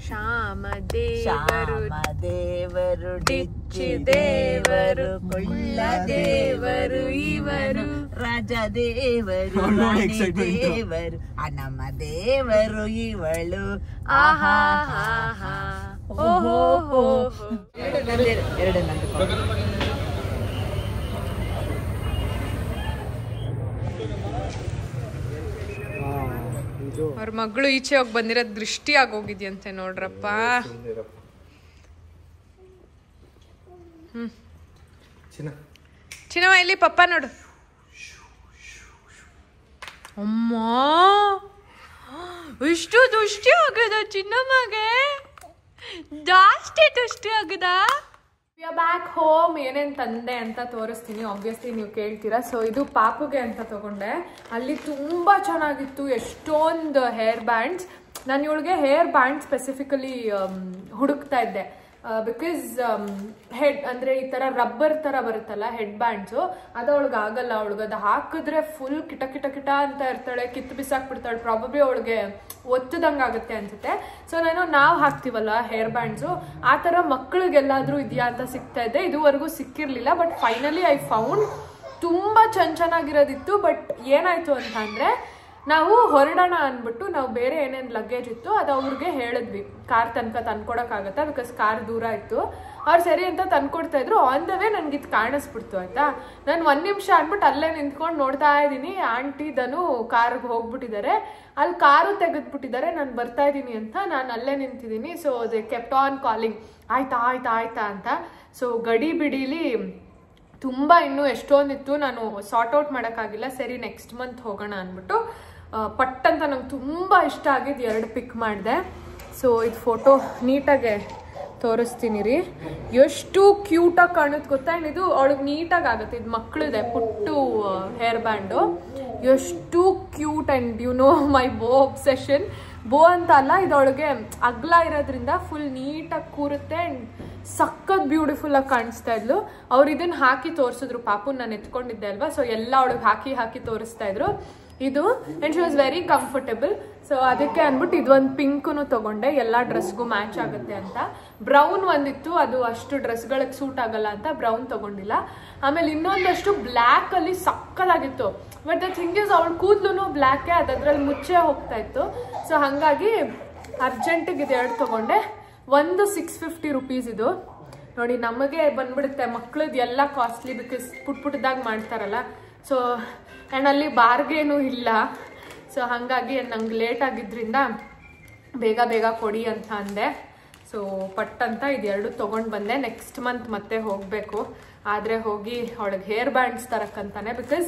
ಶ್ಯಾಮ ದೇವರು, ದೇವರು, ಡಿಚ್ಚಿ ದೇವರು, ಕೊಳ್ಳ ದೇವರು, ಇವರು ರಾಜ ದೇವರು, ರಾಣಿ ದೇವರು, ನಮ್ಮ ದೇವರು ಇವಳು. ಆಹಾ ಓಹೋ. ಎರಡು ಅವ್ರ ಮಗಳು ಈಚೆ ಹೋಗಿ ಬಂದಿರೋದು ದೃಷ್ಟಿ ಆಗೋಗಿದ್ಯಂತೆ ನೋಡ್ರಪ್ಪ. ಚಿನ್ನಮ್ಮ ಇಲ್ಲಿ ಪಪ್ಪ ನೋಡು. ಅಮ್ಮ, ಇಷ್ಟು ದೃಷ್ಟಿ ಆಗದ ಚಿನ್ನಮ್ಮಗೆ, ಜಾಸ್ತಿ ದೃಷ್ಟಿ ಆಗದ. We are back home. ಏನೇನು ತಂದೆ ಅಂತ ತೋರಿಸ್ತೀನಿ. ಆಬ್ವಿಯಸ್ಲಿ ನೀವು ಕೇಳ್ತೀರಾ. ಸೊ ಇದು ಪಾಪುಗೆ ಅಂತ ತಗೊಂಡೆ. ಅಲ್ಲಿ ತುಂಬ ಚೆನ್ನಾಗಿತ್ತು, ಎಷ್ಟೊಂದು ಹೇರ್ ಬ್ಯಾಂಡ್ಸ್. ನಾನು ಇವಳಿಗೆ ಹೇರ್ ಬ್ಯಾಂಡ್ ಸ್ಪೆಸಿಫಿಕಲಿ ಹುಡುಕ್ತಾ ಇದ್ದೆ. ಬಿಕಾಸ್ ಹೆಡ್ ಅಂದರೆ ಈ ಥರ ರಬ್ಬರ್ ಥರ ಬರುತ್ತಲ್ಲ ಹೆಡ್ ಬ್ಯಾಂಡ್ಸು, ಅದು ಅವಳಿಗೆ ಆಗಲ್ಲ. ಅವಳಿಗೆ ಅದು ಹಾಕಿದ್ರೆ ಫುಲ್ ಕಿಟ ಕಿಟ ಕಿಟ ಅಂತ ಇರ್ತಾಳೆ, ಕಿತ್ತು ಬಿಸಾಕ್ಬಿಡ್ತಾಳೆ. ಪ್ರಾಬಬ್ಲಿ ಅವಳಿಗೆ ಒತ್ತದಂಗೆ ಆಗುತ್ತೆ ಅನ್ಸುತ್ತೆ. ಸೊ ನಾವು ಹಾಕ್ತೀವಲ್ಲ ಹೇರ್ ಬ್ಯಾಂಡ್ಸು, ಆ ಥರ ಮಕ್ಕಳಿಗೆಲ್ಲಾದರೂ ಇದೆಯಾ ಅಂತ ಸಿಗ್ತಾ ಇದೆ. ಇದುವರೆಗೂ ಸಿಕ್ಕಿರಲಿಲ್ಲ. ಬಟ್ ಫೈನಲಿ ಐ ಫೌಂಡ್ ತುಂಬ ಚೆನ್ನಾಗಿರೋದಿತ್ತು. ಬಟ್ ಏನಾಯಿತು ಅಂತ ಅಂದರೆ, ನಾವು ಹೊರಡೋಣ ಅಂದ್ಬಿಟ್ಟು ನಾವು ಬೇರೆ ಏನೇನು ಲಗೇಜ್ ಇತ್ತು ಅದು ಅವ್ರಿಗೆ ಹೇಳಿದ್ವಿ, ಕಾರ್ ತನಕ ತಂದ್ಕೊಡೋಕ್ಕಾಗತ್ತಾ, ಬಿಕಾಸ್ ಕಾರ್ ದೂರ ಇತ್ತು. ಅವ್ರು ಸರಿ ಅಂತ ತಂದ್ಕೊಡ್ತಾ ಇದ್ರು. ಆನ್ ದ ವೇ ನನಗೆ ಇದು ಕಾಣಿಸ್ಬಿಡ್ತು ಆಯ್ತಾ. ನಾನು 1 ನಿಮಿಷ ಅಂದ್ಬಿಟ್ಟು ಅಲ್ಲೇ ನಿಂತ್ಕೊಂಡು ನೋಡ್ತಾ ಇದ್ದೀನಿ. ಆಂಟಿ ದನು ಕಾರ್ಗೆ ಹೋಗ್ಬಿಟ್ಟಿದ್ದಾರೆ, ಅಲ್ಲಿ ಕಾರು ತೆಗೆದ್ಬಿಟ್ಟಿದ್ದಾರೆ, ನಾನು ಬರ್ತಾ ಇದ್ದೀನಿ ಅಂತ. ನಾನು ಅಲ್ಲೇ ನಿಂತಿದ್ದೀನಿ. So they kept on calling, ಆಯ್ತಾ ಆಯ್ತಾ ಆಯ್ತಾ ಅಂತ. ಸೊ ಗಡಿ ಬಿಡೀಲಿ ತುಂಬ ಇನ್ನೂ ಎಷ್ಟೊಂದಿತ್ತು, ನಾನು ಸಾರ್ಟ್ ಔಟ್ ಮಾಡೋಕ್ಕಾಗಿಲ್ಲ. ಸರಿ ನೆಕ್ಸ್ಟ್ ಮಂತ್ ಹೋಗೋಣ ಅಂದ್ಬಿಟ್ಟು ಪಟ್ ಅಂತ ನಂಗೆ ತುಂಬ ಇಷ್ಟ ಆಗಿದ್ದು 2 ಪಿಕ್ ಮಾಡಿದೆ. ಸೊ ಇದು ಫೋಟೋ ನೀಟಾಗೆ ತೋರಿಸ್ತೀನಿ ರೀ. ಎಷ್ಟು ಕ್ಯೂಟಾಗಿ ಕಾಣುತ್ತೆ ಗೊತ್ತಾ. ಇದು ಅವಳಿಗೆ ನೀಟಾಗಿ ಆಗುತ್ತೆ. ಇದು ಮಕ್ಕಳಿದೆ ಪುಟ್ಟು ಹೇರ್ ಬ್ಯಾಂಡು, ಎಷ್ಟು ಕ್ಯೂಟ್. ಆ್ಯಂಡ್ ಯು ನೋ ಮೈ ಬೋ ಅಬ್ಸೆಷನ್. ಬೋ ಅಂತ ಅಲ್ಲ, ಇದೊಳಗೆ ಅಗ್ಲ ಇರೋದ್ರಿಂದ ಫುಲ್ ನೀಟಾಗಿ ಕೂರುತ್ತೆ. ಆ್ಯಂಡ್ ಸಖತ್ ಬ್ಯೂಟಿಫುಲ್ ಆಗಿ ಕಾಣಿಸ್ತಾ ಇದ್ಲು. ಅವ್ರು ಇದನ್ನ ಹಾಕಿ ತೋರಿಸಿದ್ರು. ಪಾಪು ನಾನು ಎತ್ಕೊಂಡಿದ್ದೆ ಅಲ್ವಾ, ಸೊ ಎಲ್ಲ ಅವಳಿಗೆ ಹಾಕಿ ತೋರಿಸ್ತಾ ಇದ್ರು ಇದು. And she was very comfortable. So ಅದಕ್ಕೆ ಅಂದ್ಬಿಟ್ಟು ಇದೊಂದು ಪಿಂಕ್ನು ತೊಗೊಂಡೆ, ಎಲ್ಲ ಡ್ರೆಸ್ಗೂ ಮ್ಯಾಚ್ ಆಗುತ್ತೆ ಅಂತ. ಬ್ರೌನ್ ಒಂದಿತ್ತು, ಅದು ಅಷ್ಟು ಡ್ರೆಸ್ಗಳಿಗೆ ಸೂಟ್ ಆಗಲ್ಲ ಅಂತ ಬ್ರೌನ್ ತೊಗೊಂಡಿಲ್ಲ. ಆಮೇಲೆ ಇನ್ನೊಂದಷ್ಟು ಬ್ಲ್ಯಾಕಲ್ಲಿ ಸಕ್ಕದಾಗಿತ್ತು. ಬಟ್ ದ ಥಿಂಗ್ ಇಸ್ ಅವಳ ಕೂದಲು ಬ್ಲ್ಯಾಕೇ, ಅದ್ರಲ್ಲಿ ಮುಚ್ಚೆ ಹೋಗ್ತಾ ಇತ್ತು. ಸೊ ಹಾಗಾಗಿ ಅರ್ಜೆಂಟಿಗೆ ಇದು 2 ತೊಗೊಂಡೆ. ಒಂದು 650 ರುಪೀಸ್ ಇದು. ನೋಡಿ ನಮಗೆ ಬಂದ್ಬಿಡುತ್ತೆ. ಮಕ್ಳದ್ದು ಎಲ್ಲ ಕಾಸ್ಟ್ಲಿ, ಬಿಕಾಸ್ ಪುಟ್ಟದಾಗಿ ಮಾಡ್ತಾರಲ್ಲ. ಸೊ ಆ್ಯಂಡ್ ಅಲ್ಲಿ ಬಾರ್ಗೇನೂ ಇಲ್ಲ. ಸೊ ಹಾಗಾಗಿ ನಂಗೆ ಲೇಟ್ ಆಗಿದ್ದರಿಂದ ಬೇಗ ಕೊಡಿ ಅಂತ ಅಂದೆ. ಸೊ ಪಟ್ ಅಂತ ಇದು 2 ತೊಗೊಂಡು ಬಂದೆ. ನೆಕ್ಸ್ಟ್ ಮಂತ್ ಮತ್ತೆ ಹೋಗಬೇಕು. ಆದರೆ ಹೋಗಿ ಅವಳಿಗೆ ಹೇರ್ ಬ್ಯಾಂಡ್ಸ್ ತರಕ್ಕಂತಾನೆ, ಬಿಕಾಸ್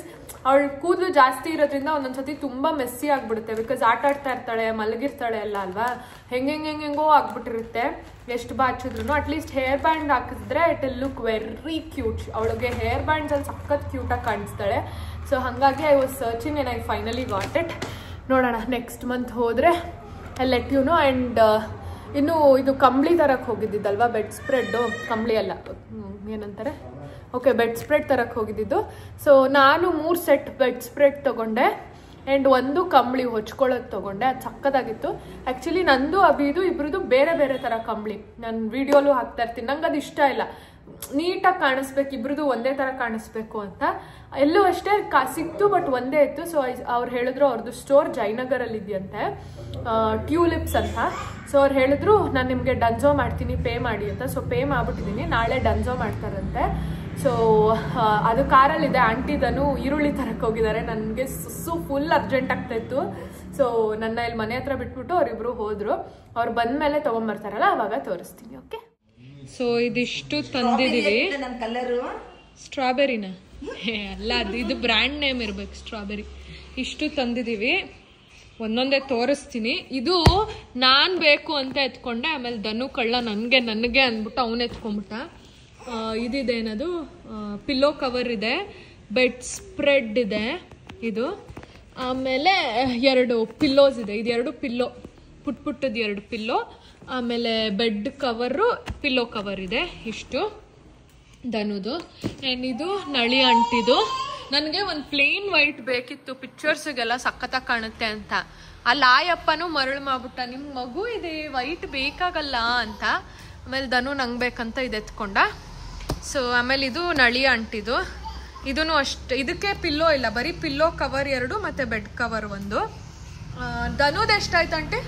ಅವಳು ಕೂದಲು ಜಾಸ್ತಿ ಇರೋದ್ರಿಂದ ಒಂದೊಂದ್ಸತಿ ತುಂಬ ಮೆಸ್ಸಿ ಆಗಿಬಿಡುತ್ತೆ. ಬಿಕಾಸ್ ಆಟಾಡ್ತಾ ಇರ್ತಾಳೆ, ಮಲಗಿರ್ತಾಳೆ ಎಲ್ಲ ಅಲ್ವಾ, ಹೆಂಗೋ ಆಗ್ಬಿಟ್ಟಿರುತ್ತೆ. ಎಷ್ಟು ಬಾಚಿದ್ರು ಅಟ್ಲೀಸ್ಟ್ ಹೇರ್ ಬ್ಯಾಂಡ್ ಹಾಕಿದ್ರೆ it will look very cute. ಅವಳಿಗೆ ಹೇರ್ ಬ್ಯಾಂಡ್ಸಲ್ಲಿ ಸಖತ್ ಕ್ಯೂಟಾಗಿ ಕಾಣಿಸ್ತಾಳೆ. ಸೊ ಹಾಗಾಗಿ I was searching and I finally got it. ನೋಡೋಣ ನೆಕ್ಸ್ಟ್ ಮಂತ್ ಹೋದರೆ I let you know. And ಇನ್ನು ಇದು ಕಂಬಳಿ ತರಕ್ಕೆ ಹೋಗಿದ್ದಿದ್ದಲ್ವಾ, ಬೆಡ್ ಸ್ಪ್ರೆಡ್ಡು, ಕಂಬಳಿ ಅಲ್ಲ ಏನಂತಾರೆ, ಓಕೆ ಬೆಡ್ ಸ್ಪ್ರೆಡ್ ತರಕ್ಕೆ ಹೋಗಿದ್ದಿದ್ದು. ಸೊ ನಾನು 3 ಸೆಟ್ ಬೆಡ್ ಸ್ಪ್ರೆಡ್ ತೊಗೊಂಡೆ ಆ್ಯಂಡ್ 1 ಕಂಬಳಿ ಹೊಚ್ಕೊಳ್ಳೋದು ತೊಗೊಂಡೆ. ಅದು ಸಕ್ಕದಾಗಿತ್ತು. ಆ್ಯಕ್ಚುಲಿ ನಂದು ಅಭಿದು ಇಬ್ಬರದು ಬೇರೆ ಬೇರೆ ಥರ ಕಂಬಳಿ. ನಾನು ವೀಡಿಯೋಲು ಹಾಕ್ತಾ ಇರ್ತೀನಿ. ನಂಗೆ ಅದು ಇಷ್ಟ ಇಲ್ಲ, ನೀಟಾಗಿ ಕಾಣಿಸ್ಬೇಕು, ಇಬ್ರದ್ದು ಒಂದೇ ಥರ ಕಾಣಿಸ್ಬೇಕು ಅಂತ. ಎಲ್ಲೂ ಅಷ್ಟೇ ಸಿಕ್ತು, ಬಟ್ ಒಂದೇ ಇತ್ತು. ಸೊ ಅವ್ರು ಹೇಳಿದ್ರು ಅವ್ರದ್ದು ಸ್ಟೋರ್ ಜಯನಗರಲ್ಲಿ ಇದೆಯಂತೆ, ಟ್ಯೂಲಿಪ್ಸ್ ಅಂತ. ಸೊ ಅವ್ರು ಹೇಳಿದ್ರು ನಾನು ನಿಮಗೆ ಡನ್ಸೋ ಮಾಡ್ತೀನಿ, ಪೇ ಮಾಡಿ ಅಂತ. ಸೊ ಪೇ ಮಾಡಿಬಿಟ್ಟಿದ್ದೀನಿ, ನಾಳೆ ಡನ್ಸೋ ಮಾಡ್ತಾರಂತೆ. ಸೊ ಅದು ಕಾರಲ್ಲಿದೆ. ಆಂಟಿದನು ಈರುಳ್ಳಿ ತರಕ್ಕೆ ಹೋಗಿದ್ದಾರೆ. ನನಗೆ ಫುಲ್ ಅರ್ಜೆಂಟ್ ಆಗ್ತಾಯಿತ್ತು. ಸೊ ನನ್ನ ಇಲ್ಲಿ ಮನೆ ಹತ್ರ ಬಿಟ್ಬಿಟ್ಟು ಅವರಿಬ್ರು ಹೋದರು. ಅವ್ರು ಬಂದಮೇಲೆ ತೊಗೊಂಬರ್ತಾರಲ್ಲ ಅವಾಗ ತೋರಿಸ್ತೀನಿ. ಓಕೆ, ಸೊ ಇದಿಷ್ಟು ತಂದಿದ್ದೀವಿ. ಸ್ಟ್ರಾಬೆರಿನ ಅಲ್ಲ, ಇದು ಬ್ರ್ಯಾಂಡ್ ನೇಮ್ ಇರ್ಬೇಕು, ಸ್ಟ್ರಾಬೆರಿ. ಇಷ್ಟು ತಂದಿದ್ದೀವಿ, ಒಂದೊಂದೇ ತೋರಿಸ್ತೀನಿ. ಇದು ನಾನು ಬೇಕು ಅಂತ ಎತ್ಕೊಂಡೆ, ಆಮೇಲೆ ದನು ಕಳ್ಳ ನನಗೆ ಅಂದ್ಬಿಟ್ಟು ಅವನು ಎತ್ಕೊಂಡ್ಬಿಟ್ಟ. ಇದಿದೆ ಏನದು, ಪಿಲ್ಲೋ ಕವರ್ ಇದೆ, ಬೆಡ್ ಸ್ಪ್ರೆಡ್ ಇದೆ ಇದು, ಆಮೇಲೆ 2 ಪಿಲ್ಲೋಸ್ ಇದೆ. ಇದು 2 ಪಿಲ್ಲೋ, ಪುಟ್ಟದ್ದು 2 ಪಿಲ್ಲೋ, ಆಮೇಲೆ ಬೆಡ್ ಕವರು, ಪಿಲ್ಲೋ ಕವರ್ ಇದೆ. ಇಷ್ಟು ದನುದು. ಆ್ಯಂಡ್ ಇದು ನಳಿ ಅಂಟಿದು. ನನಗೆ ಒಂದು ಪ್ಲೇನ್ ವೈಟ್ ಬೇಕಿತ್ತು, ಪಿಕ್ಚರ್ಸ್ಗೆಲ್ಲ ಸಖತ್ತಾಗಿ ಕಾಣುತ್ತೆ ಅಂತ. ಅಲ್ಲಿ ಆಯಪ್ಪನೂ ಮರಳು ಮಾಡ್ಬಿಟ್ಟ, ನಿಮ್ಮ ಮಗು ಇದೆ ವೈಟ್ ಬೇಕಾಗಲ್ಲ ಅಂತ. ಆಮೇಲೆ ದನು ನಂಗೆ ಬೇಕಂತ ಇದು ಎತ್ಕೊಂಡ. ಸೊ ಆಮೇಲೆ ಇದು ನಳಿ ಅಂಟಿದು. ಇದೂ ಅಷ್ಟು, ಇದಕ್ಕೆ ಪಿಲ್ಲೋ ಇಲ್ಲ, ಬರೀ ಪಿಲ್ಲೋ ಕವರ್ 2 ಮತ್ತು ಬೆಡ್ ಕವರ್ 1. ದನುದು ಎಷ್ಟಾಯ್ತು ಆಂಟಿ?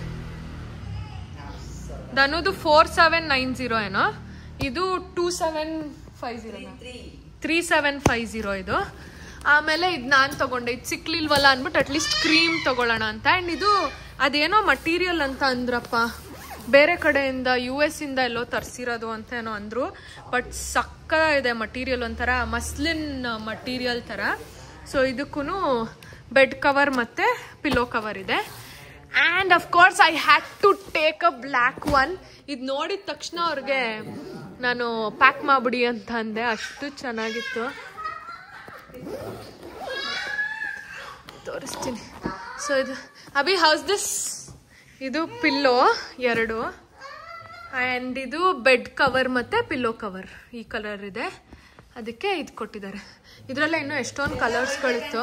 ದನುದು 4790 ಏನೋ, ಇದು 3750 ಇದು. ಆಮೇಲೆ ಇದು ನಾನು ತೊಗೊಂಡೆ, ಇದು ಸಿಕ್ಲಿಲ್ವಲ್ಲ ಅಂದ್ಬಿಟ್ಟು ಅಟ್ಲೀಸ್ಟ್ ಕ್ರೀಮ್ ತೊಗೊಳ್ಳೋಣ ಅಂತ. ಆ್ಯಂಡ್ ಇದು ಅದೇನೋ ಮಟೀರಿಯಲ್ ಅಂತ ಅಂದ್ರಪ್ಪ, ಬೇರೆ ಕಡೆಯಿಂದ US ಇಂದ ಎಲ್ಲೋ ತರಿಸಿರೋದು ಅಂತ ಏನೋ ಅಂದರು. ಬಟ್ ಸಕ್ಕ ಇದೆ ಮಟೀರಿಯಲ್, ಒಂಥರ ಮಸ್ಲಿನ್ ಮಟೀರಿಯಲ್ ಥರ. ಸೊ ಇದಕ್ಕೂ ಬೆಡ್ ಕವರ್ ಮತ್ತು ಪಿಲ್ಲೋ ಕವರ್ ಇದೆ. And of course I had to take a black one. ಇದು ನೋಡಿದ ತಕ್ಷಣ ಅವ್ರಿಗೆ ನಾನು ಪ್ಯಾಕ್ ಮಾಡಿಬಿಡಿ ಅಂತ ಅಂದೆ, ಅಷ್ಟು ಚೆನ್ನಾಗಿತ್ತು. ತೋರಿಸ್ತೀನಿ. ಸೊ ಇದು ಅಭಿ ಹೌಸ್ ದಿಸ್, ಇದು ಪಿಲ್ಲೋ 2, ಆ್ಯಂಡ್ ಇದು ಬೆಡ್ ಕವರ್ ಮತ್ತು ಪಿಲ್ಲೋ ಕವರ್ ಈ ಕಲರ್ ಇದೆ, ಅದಕ್ಕೆ ಇದು ಕೊಟ್ಟಿದ್ದಾರೆ. ಇದರಲ್ಲ ಇನ್ನೂ ಎಷ್ಟೊಂದು ಕಲರ್ಸ್ಗಳಿತ್ತು.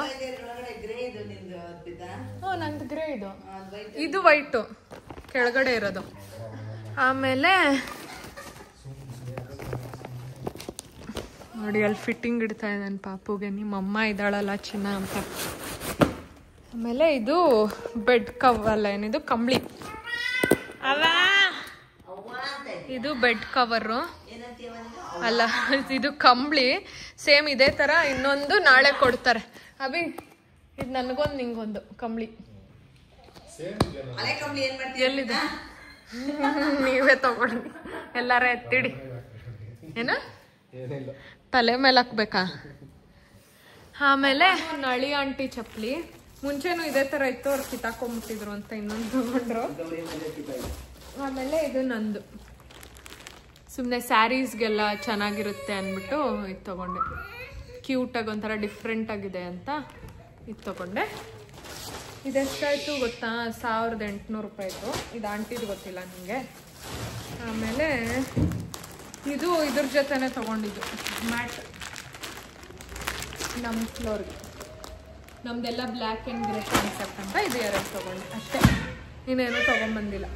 ಹ್ಞೂ ನಂದು ಗ್ರೇ ಇದು ವೈಟು ಕೆಳಗಡೆ ಇರೋದು. ಆಮೇಲೆ ನೋಡಿ ಅಲ್ಲಿ ಫಿಟ್ಟಿಂಗ್ ಇಡ್ತಾ ಇದ್ದಾನೆ ಪಾಪುಗೆ, ನಿಮ್ಮಮ್ಮ ಇದ್ದಾಳಲ್ಲ ಚಿನ್ನ ಅಂತ. ಆಮೇಲೆ ಇದು ಬೆಡ್ ಕವರ್ ಅಲ್ಲ, ಏನಿದು ಕಂಬಳಿ. ಇದು ಬೆಡ್ ಕವರು ಅಲ್ಲ, ಇದು ಕಂಬಳಿ ಸೇಮ್ ಇದೇ ತರ ಇನ್ನೊಂದು ನಾಳೆ ಕೊಡ್ತಾರೆ. ಅಭಿ ಇದು ನನಗೊಂದು ನಿಂಗೊಂದು ಕಂಬಳಿ. ಎಲ್ಲಿದೆ? ನೀವೇ ತಗೊಳ್ಳಿ, ಎಲ್ಲಾರ ಎತ್ತಿಡಿ. ಏನ ತಲೆ ಮೇಲೆ ಹಾಕ್ಬೇಕಾ? ಆಮೇಲೆ ನಳಿ ಆಂಟಿ ಚಪ್ಪಲಿ ಮುಂಚೆನೂ ಇದೇ ತರ ಇತ್ತು, ಅವ್ರು ಕಿತ್ತಾಕೊಂಡ್ಬಿಟ್ಟಿದ್ರು ಅಂತ ಇನ್ನೊಂದು ತಗೊಂಡ್ರು. ಆಮೇಲೆ ಇದು ನಂದು ಸುಮ್ಮನೆ ಸ್ಯಾರೀಸ್ಗೆಲ್ಲ ಚೆನ್ನಾಗಿರುತ್ತೆ ಅಂದ್ಬಿಟ್ಟು ಇದು ತಗೊಂಡೆ. ಕ್ಯೂಟಾಗಿ ಒಂಥರ ಡಿಫ್ರೆಂಟ್ ಆಗಿದೆ ಅಂತ ಇದು ತಗೊಂಡೆ. ಇದೆಷ್ಟಾಯಿತು ಗೊತ್ತಾ? 1800 ರೂಪಾಯಿದು. ಇದು ಆಂಟಿದು ಗೊತ್ತಿಲ್ಲ ನನಗೆ. ಆಮೇಲೆ ಇದು ಇದ್ರ ಜೊತೆನೆ ತಗೊಂಡಿದ್ದು ಮ್ಯಾಟ್ ನಮ್ಮ ಫ್ಲೋರ್ಗೆ. ನಮ್ದೆಲ್ಲ ಬ್ಲ್ಯಾಕ್ ಆ್ಯಂಡ್ ಗ್ರೇ ಕಾನ್ಸೆಪ್ಟ್ ಅಂತ ಇದು 2 ತಗೊಂಡೆ ಅಷ್ಟೇ, ಇನ್ನೇನು ತಗೊಂಡ್ಬಂದಿಲ್ಲ.